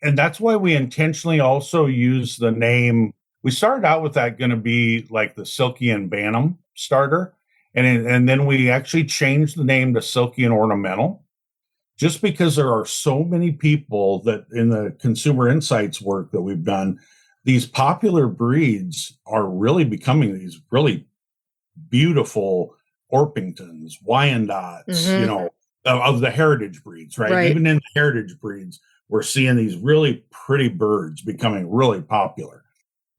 and that's why we intentionally also use the name. We started out with that going to be like the Silky and Bantam starter, and then we actually changed the name to Silky and Ornamental, just because there are so many people that in the consumer insights work that we've done, these popular breeds are really becoming these really beautiful Orpingtons, Wyandottes, of the heritage breeds, right? Even in the heritage breeds, we're seeing these really pretty birds becoming really popular.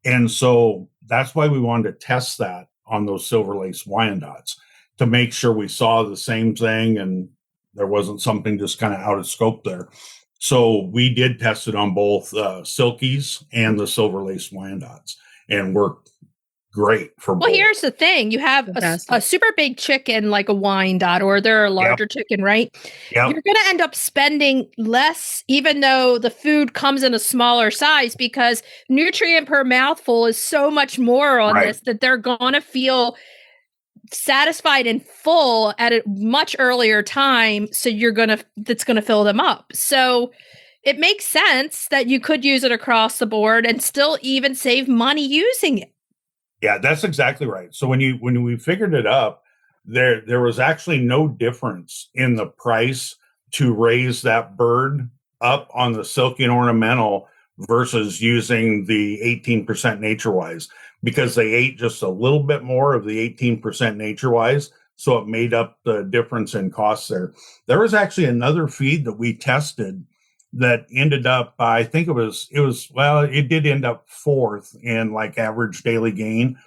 And so that's why we wanted to test that on those silver lace Wyandottes to make sure we saw the same thing and there wasn't something just kind of out of scope there. So we did test it on both Silkies and the Silver Lace Wyandottes and worked great for both. Well, here's the thing. You have a super big chicken like a Wyandotte, or they're a larger chicken, right? Yep. You're going to end up spending less, even though the food comes in a smaller size, because nutrient per mouthful is so much more on this that they're going to feel satisfied and full at a much earlier time. So that's going to fill them up. So it makes sense that you could use it across the board and still even save money using it. Yeah, that's exactly right. So when we figured it up, there was actually no difference in the price to raise that bird up on the Silky and Ornamental versus using the 18% Nature-Wise, because they ate just a little bit more of the 18% Nature-Wise, so it made up the difference in costs there. There was actually another feed that we tested that ended up, I think it did end up fourth in like average daily gain,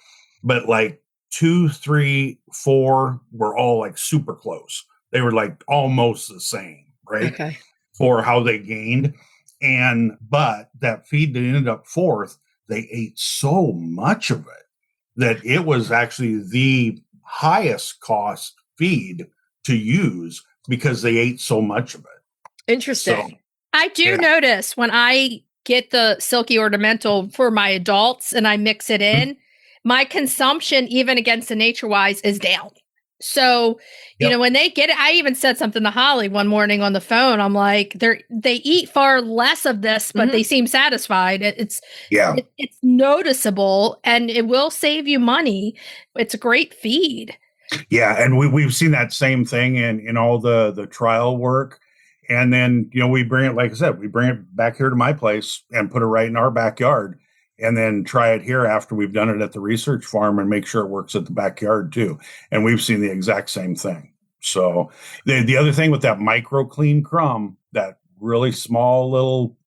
but like 2, 3, 4 were all like super close. They were like almost the same, right? Okay. For how they gained. But that feed that ended up fourth, they ate so much of it that it was actually the highest cost feed to use because they ate so much of it. Interesting. So, I do notice when I get the Silky Ornamental for my adults and I mix it in, my consumption, even against the Nature-Wise, is down. So, you know, when they get it, I even said something to Holly one morning on the phone. I'm like, they eat far less of this, but they seem satisfied. It's noticeable, and it will save you money. It's a great feed. Yeah, and we've seen that same thing in all the trial work. And then, you know, we bring it, like I said, we bring it back here to my place and put it right in our backyard, and then try it here after we've done it at the research farm and make sure it works at the backyard too. And we've seen the exact same thing. So the other thing with that micro clean crumb, that really small little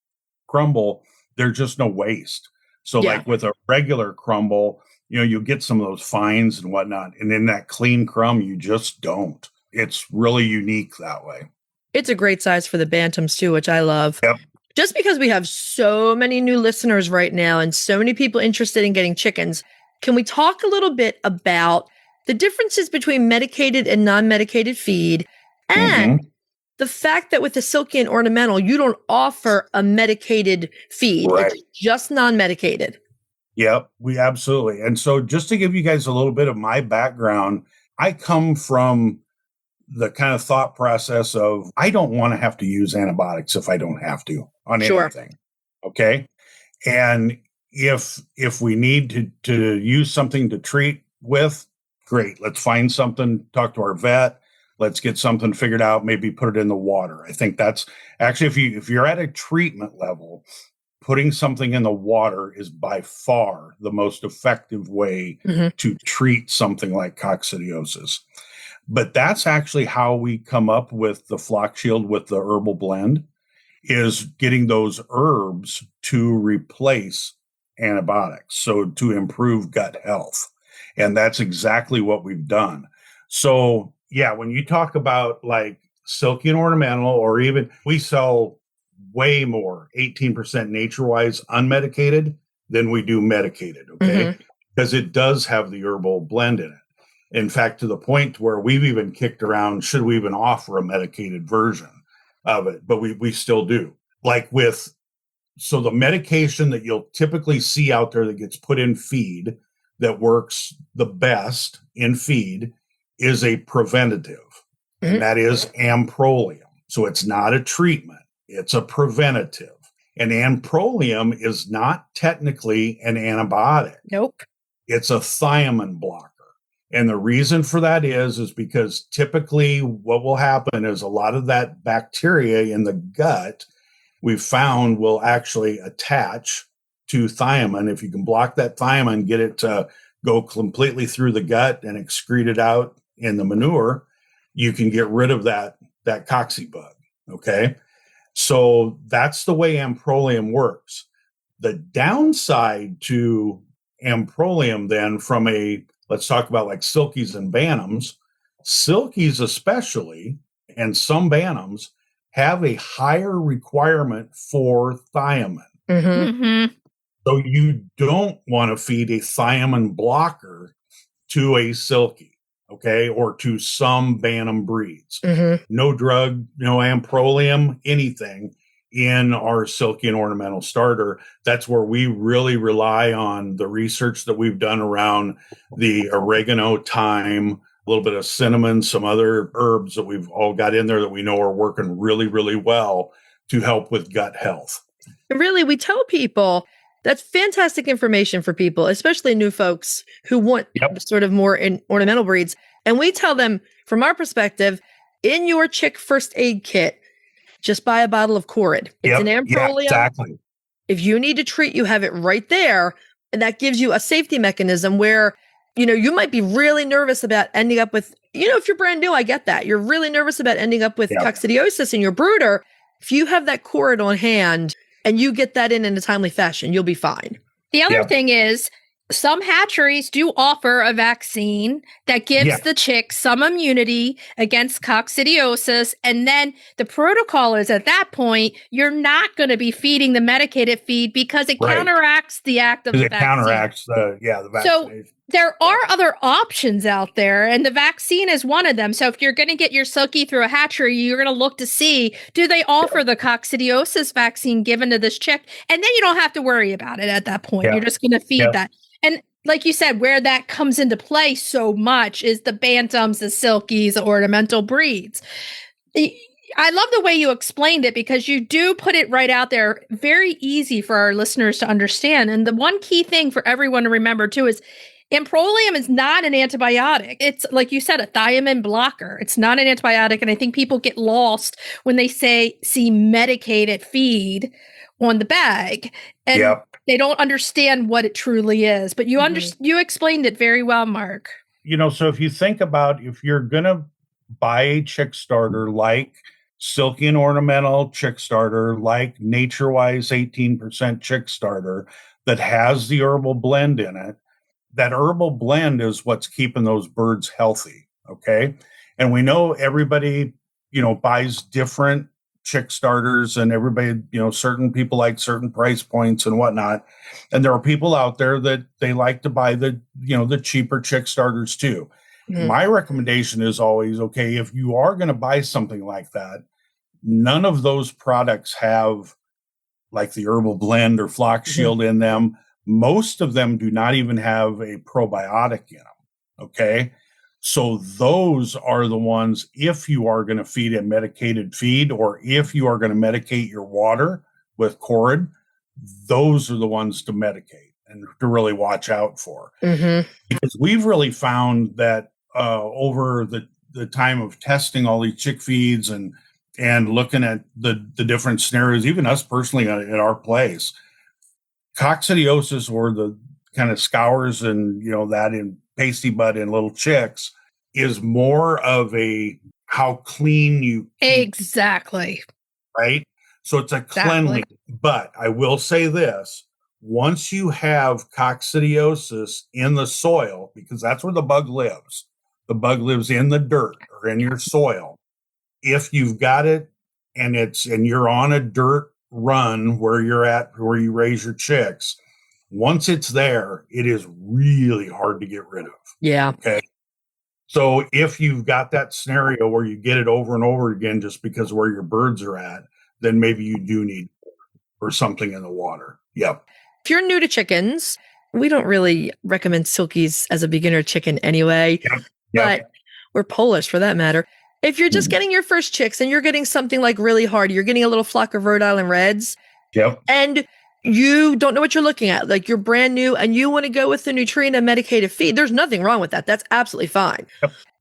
crumble, there's just no waste. So like with a regular crumble, you know, you get some of those fines and whatnot. And in that clean crumb, you just don't. It's really unique that way. It's a great size for the bantams too, which I love. Yep. Just because we have so many new listeners right now and so many people interested in getting chickens, can we talk a little bit about the differences between medicated and non-medicated feed, and the fact that with the Silky and Ornamental, you don't offer a medicated feed. Right. It's just non-medicated. Yep, we absolutely. And so just to give you guys a little bit of my background, I come from the kind of thought process of, I don't want to have to use antibiotics if I don't have to on anything. Okay. And if we need to use something to treat with, great. Let's find something, talk to our vet. Let's get something figured out, maybe put it in the water. I think that's actually, if you're at a treatment level, putting something in the water is by far the most effective way to treat something like coccidiosis. But that's actually how we come up with the Flock Shield with the herbal blend, is getting those herbs to replace antibiotics, so to improve gut health. And that's exactly what we've done. So, yeah, when you talk about like Silky and Ornamental, or even we sell way more 18% Nature-Wise unmedicated than we do medicated, okay? Because it does have the herbal blend in it. In fact, to the point where we've even kicked around, should we even offer a medicated version of it? But we still do. Like so the medication that you'll typically see out there that gets put in feed that works the best in feed is a preventative, and that is Amprolium. So it's not a treatment, it's a preventative. And Amprolium is not technically an antibiotic. Nope. It's a thiamine blocker. And the reason for that is because typically what will happen is a lot of that bacteria in the gut we've found will actually attach to thiamine. If you can block that thiamine, get it to go completely through the gut and excrete it out in the manure, you can get rid of that cocci bug. Okay. So that's the way Amprolium works. The downside to Amprolium then, from let's talk about like Silkies and Bantams. Silkies especially, and some Bantams, have a higher requirement for thiamine. Mm-hmm. So you don't want to feed a thiamine blocker to a silkie, okay, or to some Bantam breeds. No drug, no amprolium, anything in our silky and ornamental starter. That's where we really rely on the research that we've done around the oregano, thyme, a little bit of cinnamon, some other herbs that we've all got in there that we know are working really, really well to help with gut health. Really, we tell people that's fantastic information for people, especially new folks who want sort of more in ornamental breeds. And we tell them, from our perspective, in your chick first aid kit, just buy a bottle of Corid. It's an amprolium. Exactly. If you need to treat, you have it right there. And that gives you a safety mechanism where, you might be really nervous about ending up with, if you're brand new, I get that. You're really nervous about ending up with coccidiosis in your brooder. If you have that Corid on hand and you get that in a timely fashion, you'll be fine. The other thing is, some hatcheries do offer a vaccine that gives the chicks some immunity against coccidiosis. And then the protocol is at that point, you're not going to be feeding the medicated feed because it counteracts the act of the vaccine. It counteracts the vaccination. So there are other options out there, and the vaccine is one of them. So if you're going to get your silkie through a hatchery, you're going to look to see, do they offer the coccidiosis vaccine given to this chick? And then you don't have to worry about it at that point. You're just going to feed that. And like you said, where that comes into play so much is the bantams, the silkies, the ornamental breeds. I love the way you explained it because you do put it right out there, very easy for our listeners to understand. And the one key thing for everyone to remember too is amprolium is not an antibiotic. It's, like you said, a thiamine blocker. It's not an antibiotic. And I think people get lost when they see medicated feed on the bag. And they don't understand what it truly is. But you you explained it very well, Mark. So if you think about, if you're going to buy a chick starter like Silky and Ornamental chick starter, like NatureWise 18% chick starter that has the herbal blend in it, that herbal blend is what's keeping those birds healthy. Okay. And we know everybody, buys different chick starters, and everybody, certain people like certain price points and whatnot. And there are people out there that they like to buy the cheaper chick starters too. My recommendation is always, okay, if you are going to buy something like that, none of those products have like the herbal blend or flock shield in them. Most of them do not even have a probiotic in them. Okay. So those are the ones, if you are going to feed a medicated feed, or if you are going to medicate your water with Corid, those are the ones to medicate and to really watch out for. Because we've really found that over the time of testing all these chick feeds and looking at the different scenarios, even us personally at our place, coccidiosis, or the kind of scours and that in pasty butt and little chicks, is more of a how clean you keep, right? So it's a cleanliness. But I will say this: once you have coccidiosis in the soil, because that's where the bug lives in the dirt or in your soil. If you've got it and you're on a dirt run where where you raise your chicks, once it's there, it is really hard to get rid of. Okay. So if you've got that scenario where you get it over and over again just because where your birds are at, then maybe you do need or something in the water. If you're new to chickens, we don't really recommend silkies as a beginner chicken anyway, but we're Polish for that matter. If you're just getting your first chicks and you're getting something like really hard, you're getting a little flock of Rhode Island Reds, and you don't know what you're looking at, like you're brand new and you want to go with the Nutrena medicated feed, there's nothing wrong with that. That's absolutely fine.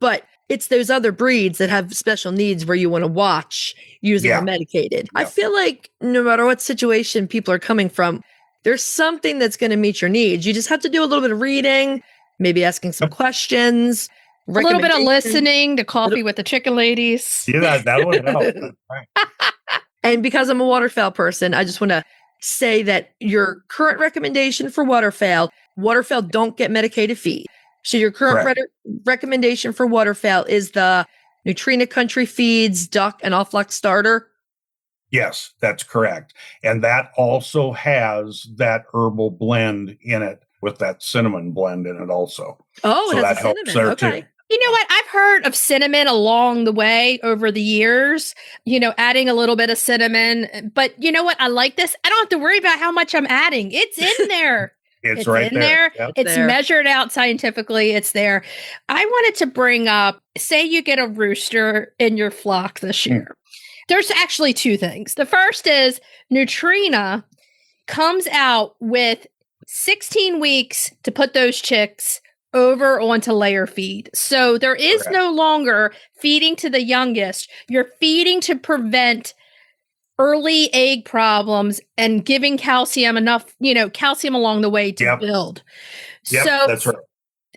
But it's those other breeds that have special needs where you want to watch using the medicated. I feel like no matter what situation people are coming from, there's something that's going to meet your needs. You just have to do a little bit of reading, maybe asking some questions, a little bit of listening to Coffee with the Chicken Ladies. That would help. And because I'm a waterfowl person, I just want to say that your current recommendation for waterfowl don't get medicated feed. So your current recommendation for waterfowl is the Nutrena Country Feeds Duck and Off-Flock Starter Yes, that's correct. And that also has that herbal blend in it with that cinnamon blend in it also. Oh, So it has that a helps cinnamon. there Okay. too. You know what? I've heard of cinnamon along the way over the years, adding a little bit of cinnamon. But you know what? I like this. I don't have to worry about how much I'm adding. It's in there. It's right in there. there. Yep. It's there. measured out scientifically. It's there. I wanted to bring up, say you get a rooster in your flock this year. There's actually two things. The first is Nutrena comes out with 16 weeks to put those chicks over onto layer feed. So there is Correct. no longer feeding to the youngest. You're feeding to prevent early egg problems and giving calcium enough, calcium along the way to build. Yep, So that's right.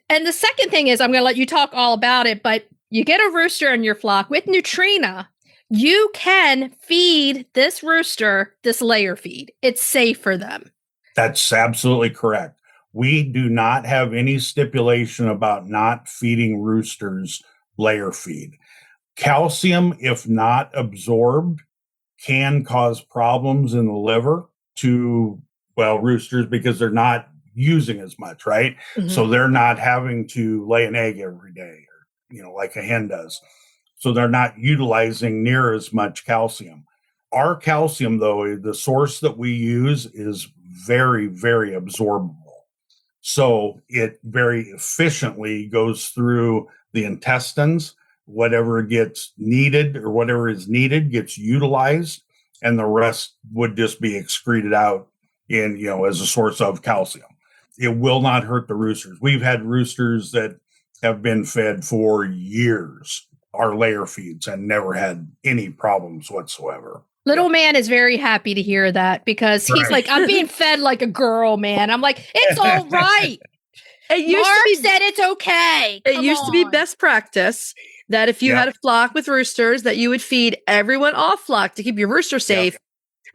And the second thing is, I'm going to let you talk all about it, but you get a rooster in your flock with Nutrena. You can feed this rooster this layer feed. It's safe for them. That's absolutely correct. We do not have any stipulation about not feeding roosters layer feed. Calcium, if not absorbed, can cause problems in the liver to, roosters because they're not using as much, right? Mm-hmm. So they're not having to lay an egg every day, or, like a hen does. So they're not utilizing near as much calcium. Our calcium, though, the source that we use is very, very absorbable. So it very efficiently goes through the intestines. Whatever gets needed or whatever is needed gets utilized, and the rest would just be excreted out in, as a source of calcium. It will not hurt the roosters. We've had roosters that have been fed for years, our layer feeds, and never had any problems whatsoever. Little man is very happy to hear that because he's like, I'm being fed like a girl, man. I'm like, it's all right. Mark said it's okay. It used to be best practice that if you had a flock with roosters, that you would feed everyone off flock to keep your rooster safe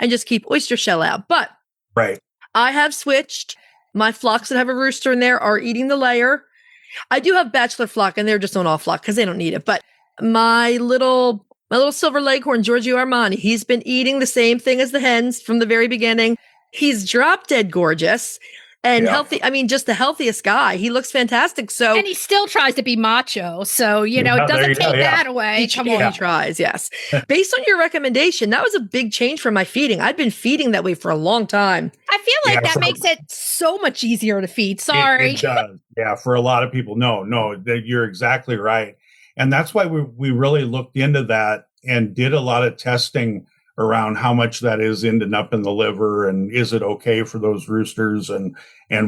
and just keep oyster shell out. But I have switched. My flocks that have a rooster in there are eating the layer. I do have bachelor flock, and they're just on off flock because they don't need it. But my little silver leghorn, Giorgio Armani, he's been eating the same thing as the hens from the very beginning. He's drop dead gorgeous and healthy. I mean, just the healthiest guy. He looks fantastic. So, and he still tries to be macho. So, it doesn't take that away. Come on. He tries, yes. Based on your recommendation, that was a big change for my feeding. I'd been feeding that way for a long time. I feel like that makes it so much easier to feed. Sorry. It does. Yeah, for a lot of people. No, you're exactly right. And that's why we really looked into that and did a lot of testing around how much that is ending up in the liver and is it okay for those roosters and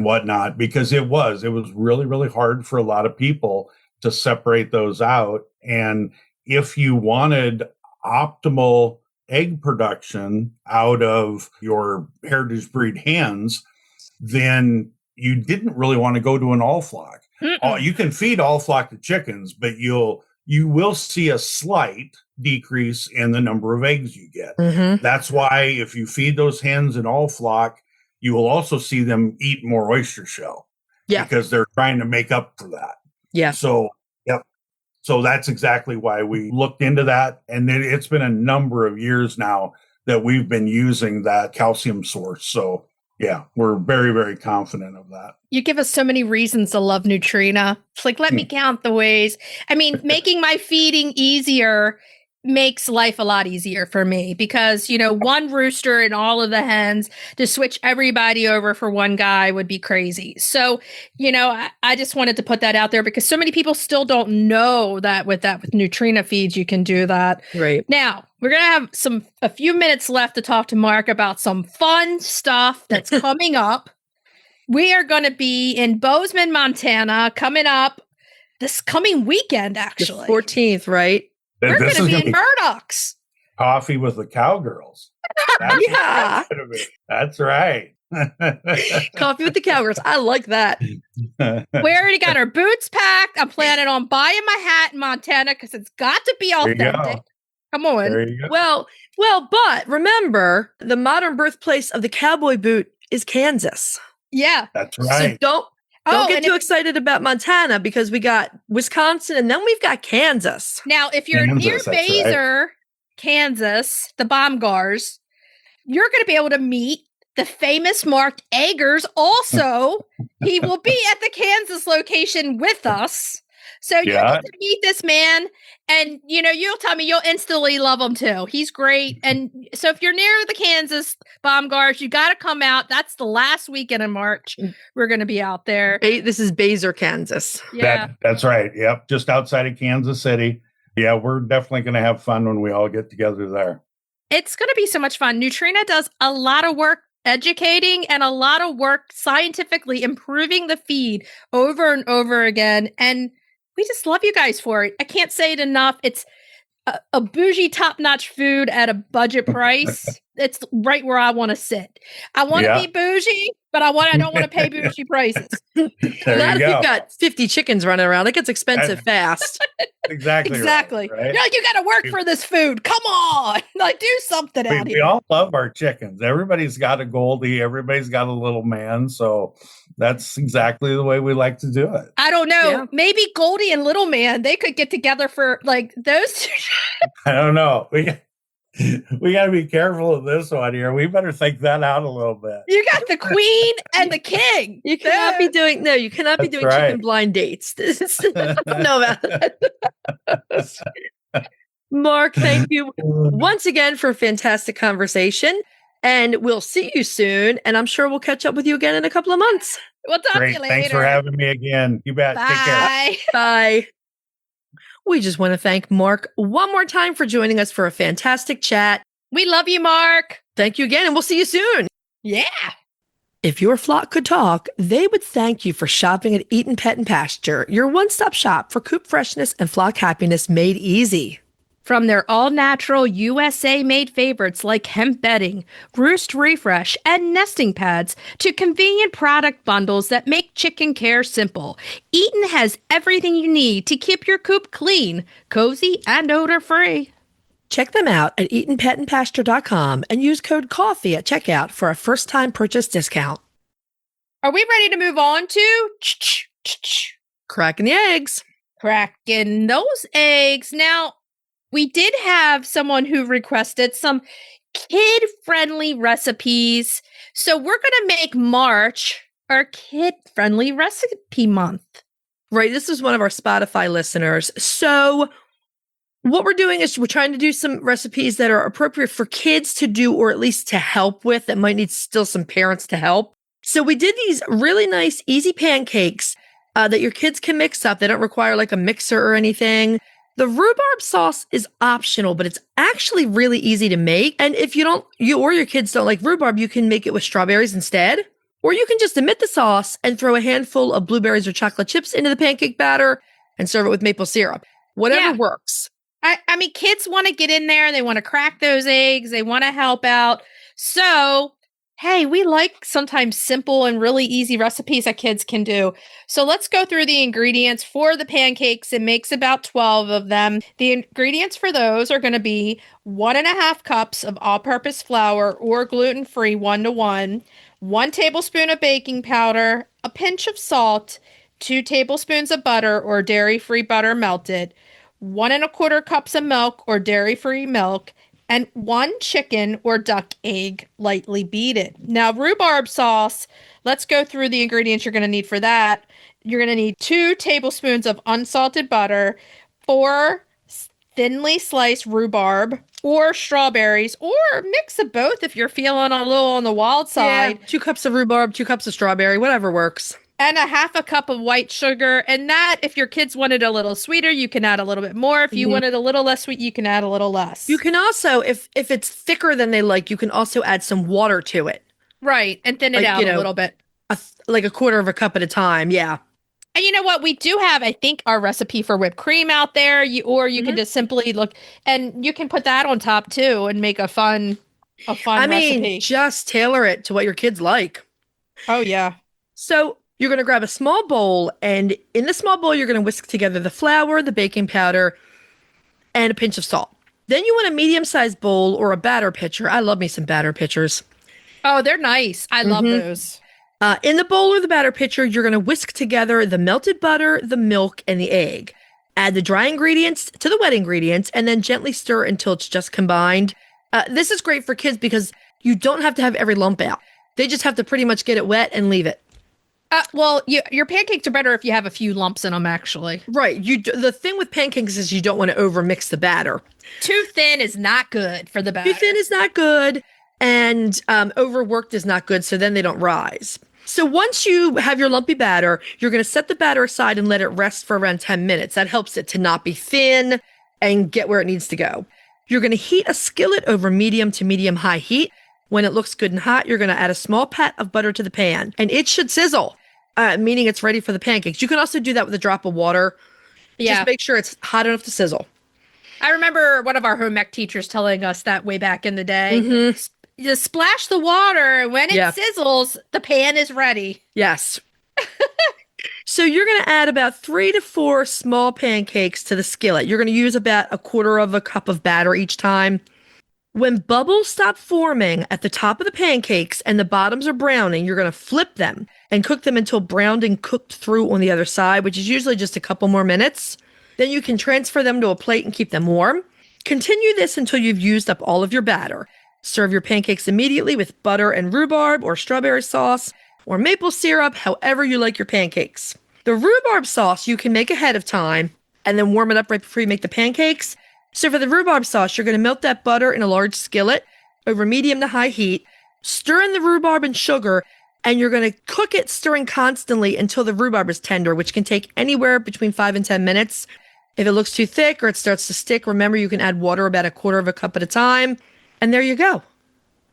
whatnot, because it was really, really hard for a lot of people to separate those out. And if you wanted optimal egg production out of your heritage breed hens, then you didn't really want to go to an all flock. You can feed all flock to chickens, but you will see a slight decrease in the number of eggs you get. Mm-hmm. That's why if you feed those hens in all flock, you will also see them eat more oyster shell because they're trying to make up for that. Yeah. So, So that's exactly why we looked into that. And it's been a number of years now that we've been using that calcium source. So yeah, we're very, very confident of that. You give us so many reasons to love Nutrena. It's like, let me count the ways. I mean, making my feeding easier makes life a lot easier for me because, one rooster and all of the hens, to switch everybody over for one guy would be crazy. So, I just wanted to put that out there because so many people still don't know that with Nutrena feeds, you can do that. Right. Now, we're going to have a few minutes left to talk to Mark about some fun stuff that's coming up. We are going to be in Bozeman, Montana, coming up this coming weekend, actually. The 14th, right? We're going to be in Murdoch's. Coffee with the Cowgirls. That's That's right. Coffee with the Cowgirls. I like that. We already got our boots packed. I'm planning on buying my hat in Montana because it's got to be authentic. Come on. There you go. Well, but remember, the modern birthplace of the cowboy boot is Kansas. Yeah. That's right. So don't get too excited about Montana because we got Wisconsin and then we've got Kansas. Now, if you're near Baser, Kansas, the Baumgars, you're going to be able to meet the famous Mark Eggers. Also, he will be at the Kansas location with us. So you get to meet this man, and you'll tell me you'll instantly love him too. He's great. And so if you're near the Kansas Baumgars, you got to come out. That's the last weekend in March. We're going to be out there. This is Baser, Kansas. Yeah, that's right. Yep, just outside of Kansas City. Yeah, we're definitely going to have fun when we all get together there. It's going to be so much fun. Nutrena does a lot of work educating and a lot of work scientifically improving the feed over and over again. And we just love you guys for it. I can't say it enough. It's a bougie, top-notch food at a budget price. It's right where I want to sit. I want to be bougie, but I don't want to pay bougie prices. Not if you've got 50 chickens running around. It gets expensive fast. Exactly. Right? You got to work for this food. Come on. Like, do something out here. We all love our chickens. Everybody's got a Goldie. Everybody's got a little man. So that's exactly the way we like to do it. I don't know. Yeah. Maybe Goldie and Little Man, they could get together for like those two. I don't know. We got to be careful of this one here. We better think that out a little bit. You got the queen and the king. You cannot be doing chicken blind dates. I don't know about that. Mark, thank you once again for a fantastic conversation. And we'll see you soon. And I'm sure we'll catch up with you again in a couple of months. We'll talk to you later. Thanks for having me again. You bet. Bye. Take care. Bye. We just want to thank Mark one more time for joining us for a fantastic chat. We love you, Mark. Thank you again, and we'll see you soon. Yeah. If your flock could talk, they would thank you for shopping at Eaton Pet and Pasture, your one-stop shop for coop freshness and flock happiness made easy. From their all-natural USA-made favorites like hemp bedding, roost refresh, and nesting pads to convenient product bundles that make chicken care simple, Eaton has everything you need to keep your coop clean, cozy, and odor-free. Check them out at EatonPetAndPasture.com and use code COFFEE at checkout for a first-time purchase discount. Are we ready to move on to cracking the eggs? Cracking those eggs. Now, we did have someone who requested some kid-friendly recipes. So we're going to make March our kid-friendly recipe month. Right. This is one of our Spotify listeners. So what we're doing is we're trying to do some recipes that are appropriate for kids to do, or at least to help with, that might need still some parents to help. So we did these really nice, easy pancakes that your kids can mix up. They don't require like a mixer or anything. The rhubarb sauce is optional, but it's actually really easy to make. And if you or your kids don't like rhubarb, you can make it with strawberries instead. Or you can just omit the sauce and throw a handful of blueberries or chocolate chips into the pancake batter and serve it with maple syrup. Whatever works. I mean, kids want to get in there. They want to crack those eggs. They want to help out. So, hey, we like sometimes simple and really easy recipes that kids can do. So let's go through the ingredients for the pancakes. It makes about 12 of them. The ingredients for those are going to be 1.5 cups of all-purpose flour or gluten-free 1-to-1, 1 tablespoon of baking powder, a pinch of salt, 2 tablespoons of butter or dairy-free butter melted, 1.25 cups of milk or dairy-free milk, and 1 chicken or duck egg lightly beaten. Now, rhubarb sauce, let's go through the ingredients you're going to need for that. You're going to need 2 tablespoons of unsalted butter, 4 thinly sliced rhubarb or strawberries, or mix of both if you're feeling a little on the wild side. Yeah, 2 cups of rhubarb, 2 cups of strawberry, whatever works. And 1/2 cup of white sugar. And that, if your kids wanted a little sweeter, you can add a little bit more. If you wanted a little less sweet, you can add a little less. You can also, if it's thicker than they like, you can also add some water to it. Right. And thin it out a little bit. Like 1/4 cup at a time. Yeah. And you know what? We do have, I think, our recipe for whipped cream out there. You can just simply look, and you can put that on top too and make a fun recipe. I mean, just tailor it to what your kids like. Oh, yeah. So you're going to grab a small bowl, and in the small bowl, you're going to whisk together the flour, the baking powder, and a pinch of salt. Then you want a medium-sized bowl or a batter pitcher. I love me some batter pitchers. Oh, they're nice. I love those. In the bowl or the batter pitcher, you're going to whisk together the melted butter, the milk, and the egg. Add the dry ingredients to the wet ingredients and then gently stir until it's just combined. This is great for kids because you don't have to have every lump out. They just have to pretty much get it wet and leave it. Well, your pancakes are better if you have a few lumps in them, actually. Right. The thing with pancakes is you don't want to overmix the batter. Too thin is not good for the batter. Too thin is not good, and overworked is not good, so then they don't rise. So once you have your lumpy batter, you're going to set the batter aside and let it rest for around 10 minutes. That helps it to not be thin and get where it needs to go. You're going to heat a skillet over medium to medium-high heat. When it looks good and hot, you're going to add a small pat of butter to the pan, and it should sizzle, meaning it's ready for the pancakes. You can also do that with a drop of water. Yeah. Just make sure it's hot enough to sizzle. I remember one of our home ec teachers telling us that way back in the day. You splash the water, and when it sizzles, the pan is ready. Yes. So you're going to add about 3 to 4 small pancakes to the skillet. You're going to use about 1/4 cup of batter each time. When bubbles stop forming at the top of the pancakes and the bottoms are browning, you're going to flip them and cook them until browned and cooked through on the other side, which is usually just a couple more minutes. Then you can transfer them to a plate and keep them warm. Continue this until you've used up all of your batter. Serve your pancakes immediately with butter and rhubarb or strawberry sauce or maple syrup, however you like your pancakes. The rhubarb sauce you can make ahead of time and then warm it up right before you make the pancakes. So for the rhubarb sauce, you're going to melt that butter in a large skillet over medium to high heat, stir in the rhubarb and sugar, and you're going to cook it, stirring constantly until the rhubarb is tender, which can take anywhere between 5 and 10 minutes. If it looks too thick or it starts to stick, remember you can add water about 1/4 cup at a time, and there you go.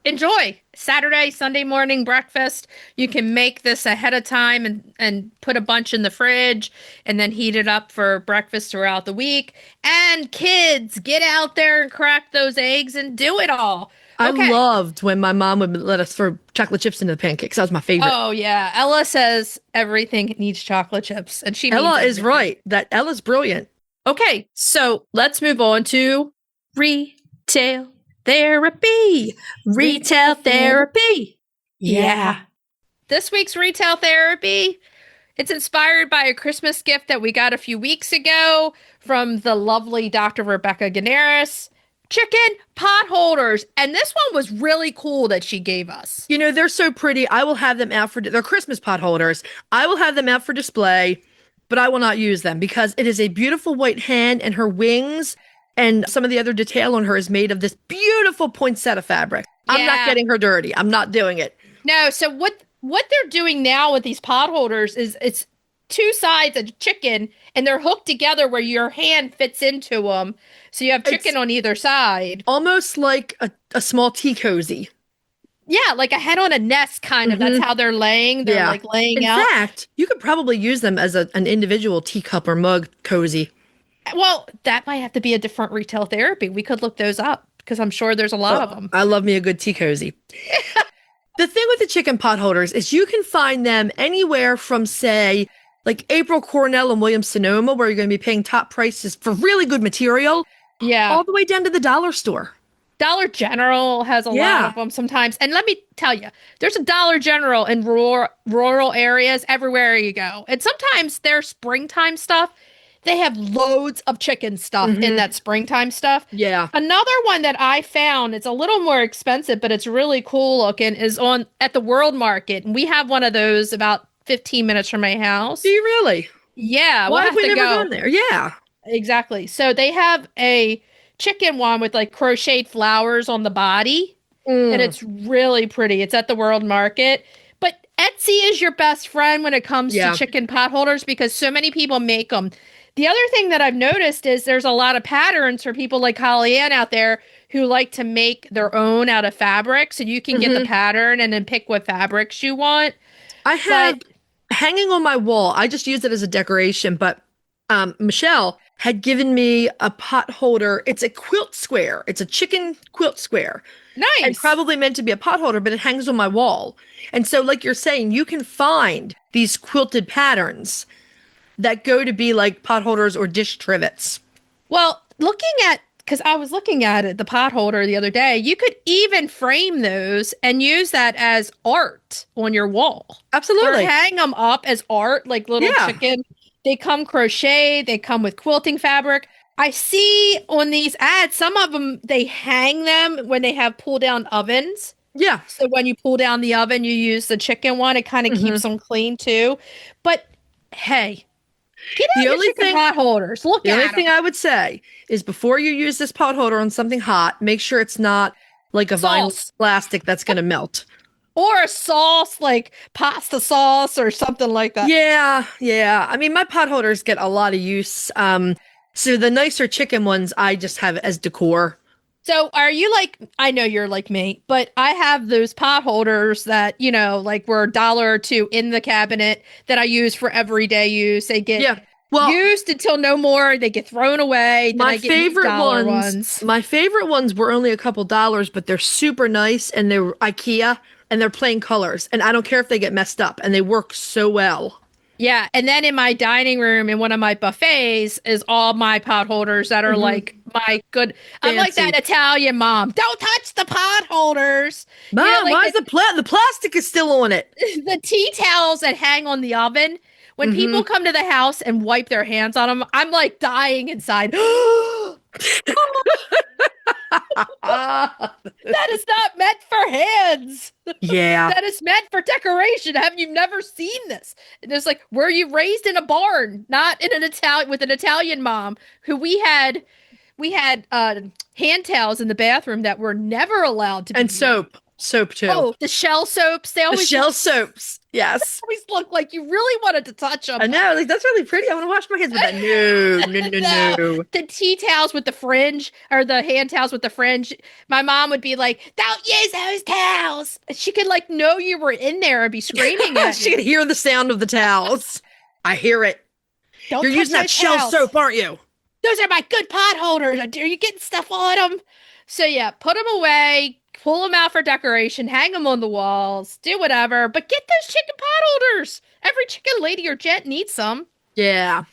Enjoy. Saturday, Sunday morning breakfast. You can make this ahead of time and put a bunch in the fridge and then heat it up for breakfast throughout the week. And kids, get out there and crack those eggs and do it all. Okay. I loved when my mom would let us throw chocolate chips into the pancakes. That was my favorite. Oh, yeah. Ella says everything needs chocolate chips. And Ella is right. Ella's brilliant. Okay, so let's move on to retail therapy. Retail therapy. Yeah. This week's retail therapy, it's inspired by a Christmas gift that we got a few weeks ago from the lovely Dr. Rebecca Ganaris. Chicken potholders. And this one was really cool that she gave us. You know, they're so pretty. I will have them out they're Christmas potholders. I will have them out for display, but I will not use them because it is a beautiful white hen and her wings. And some of the other detail on her is made of this beautiful poinsettia fabric. Yeah. I'm not getting her dirty. I'm not doing it. No. So what they're doing now with these potholders is it's 2 sides of chicken and they're hooked together where your hand fits into them. So you have chicken on either side. Almost like a small tea cozy. Yeah, like a hen on a nest kind of. That's how they're laying. They're like laying out. In fact, you could probably use them as an individual teacup or mug cozy. Well, that might have to be a different retail therapy. We could look those up because I'm sure there's a lot of them. I love me a good tea cozy. The thing with the chicken potholders is you can find them anywhere from, say, like April Cornell and Williams-Sonoma, where you're going to be paying top prices for really good material. Yeah. All the way down to the dollar store. Dollar General has a lot of them sometimes. And let me tell you, there's a Dollar General in rural areas everywhere you go. And sometimes their springtime stuff, they have loads of chicken stuff in that springtime stuff. Yeah. Another one that I found, it's a little more expensive, but it's really cool looking, is at the World Market. And we have one of those about 15 minutes from my house. Do you really? Yeah. Why have we never gone there? Yeah. Exactly. So they have a chicken one with like crocheted flowers on the body. And it's really pretty. It's at the World Market. But Etsy is your best friend when it comes to chicken potholders because so many people make them. The other thing that I've noticed is there's a lot of patterns for people like Holly Ann out there who like to make their own out of fabric. So you can get the pattern and then pick what fabrics you want. I have hanging on my wall. I just use it as a decoration, but Michelle had given me a pot holder. It's a quilt square. It's a chicken quilt square. Nice. And probably meant to be a pot holder, but it hangs on my wall. And so like you're saying, you can find these quilted patterns that go to be like pot holders or dish trivets. Well, because I was looking at it, the pot holder the other day, you could even frame those and use that as art on your wall. Absolutely. Or hang them up as art, like little chicken They come crocheted. They come with quilting fabric. I see on these ads, some of them, they hang them when they have pull down ovens. Yeah. So when you pull down the oven, you use the chicken one. It kind of keeps them clean too. But hey, get out your chicken pot holders. Look at them. The only thing I would say is before you use this pot holder on something hot, make sure it's not like a vinyl plastic that's going to melt. Or a sauce, like pasta sauce or something like that. Yeah. I mean, my pot holders get a lot of use. So the nicer chicken ones, I just have as decor. So are you like, I know you're like me, but I have those pot holders that, like were $1 or $2 in the cabinet that I use for everyday use. They get used until no more. They get thrown away. My favorite ones were only a couple dollars, but they're super nice and they're IKEA and they're plain colors. And I don't care if they get messed up and they work so well. Yeah, and then in my dining room in one of my buffets is all my pot holders that are like my good. I'm like that Italian mom. Don't touch the pot holders. Mom, why is the plastic is still on it? The tea towels that hang on the oven. When people come to the house and wipe their hands on them, I'm like dying inside. That is not meant for hands. Yeah. That is meant for decoration. Have you never seen this? And it's like, were you raised in a barn, not in with an Italian mom who we had hand towels in the bathroom that were never allowed to be used. Soap too. Oh, the shell soaps. Soaps. Yes. Always look like you really wanted to touch them. I know. Like, that's really pretty. I want to wash my hands with that. No. The tea towels with the fringe or the hand towels with the fringe. My mom would be like, don't use those towels. She could know you were in there and be screaming at She could hear the sound of the towels. I hear it. You're using that shell soap, aren't you? Those are my good pot holders. Are you getting stuff on them? So yeah, put them away. Pull them out for decoration, hang them on the walls, do whatever, but get those chicken pot holders. Every chicken lady or gent needs some. Yeah.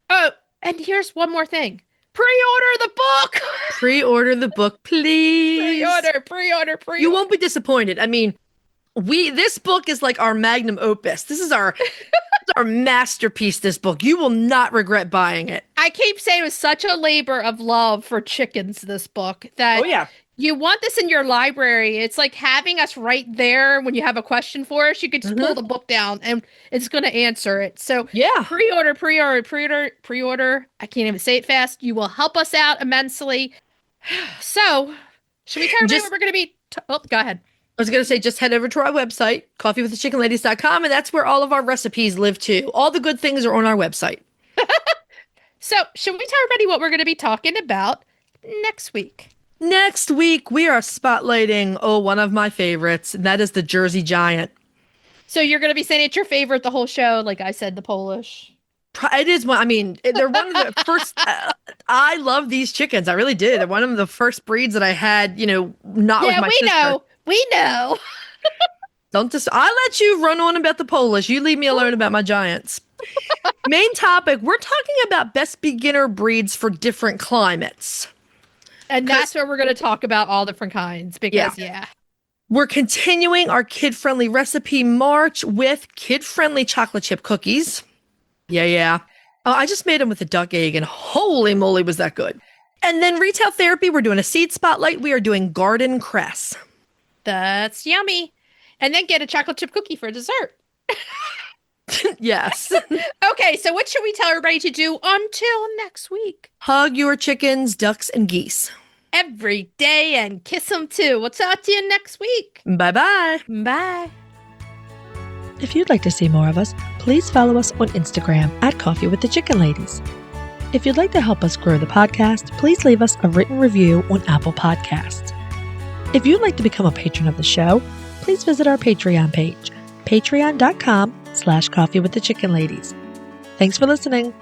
Oh, and here's one more thing. Pre-order the book. Pre-order the book, please. Pre-order. You won't be disappointed. I mean, this book is like our magnum opus. This is our masterpiece, this book. You will not regret buying it. I keep saying it was such a labor of love for chickens, this book, that you want this in your library. It's like having us right there when you have a question for us. You could just pull the book down and it's going to answer it. So pre-order. I can't even say it fast. You will help us out immensely. So should we tell everybody what we're going to be? Go ahead. I was going to say, just head over to our website, coffeewiththechickenladies.com, and that's where all of our recipes live too. All the good things are on our website. So should we tell everybody what we're going to be talking about next week? Next week, we are spotlighting, one of my favorites, and that is the Jersey Giant. So you're going to be saying it's your favorite the whole show, like I said, the Polish. It is one. I mean, they're one of the first. I love these chickens. I really did. They're one of the first breeds that I had, not with my sister. We know. I let you run on about the Polish. You leave me alone about my giants. Main topic, we're talking about best beginner breeds for different climates. And that's where we're going to talk about all different kinds because, we're continuing our kid-friendly recipe march with kid-friendly chocolate chip cookies. Yeah. Oh, I just made them with a duck egg, and holy moly, was that good. And then retail therapy, we're doing a seed spotlight. We are doing garden cress. That's yummy. And then get a chocolate chip cookie for dessert. Yes. Okay, so what should we tell everybody to do until next week? Hug your chickens, ducks, and geese. Every day and kiss them too. We'll talk to you next week. Bye-bye. Bye. If you'd like to see more of us, please follow us on Instagram at Coffee with the Chicken Ladies. If you'd like to help us grow the podcast, please leave us a written review on Apple Podcasts. If you'd like to become a patron of the show, please visit our Patreon page, patreon.com/Coffee with the Chicken Ladies. Thanks for listening.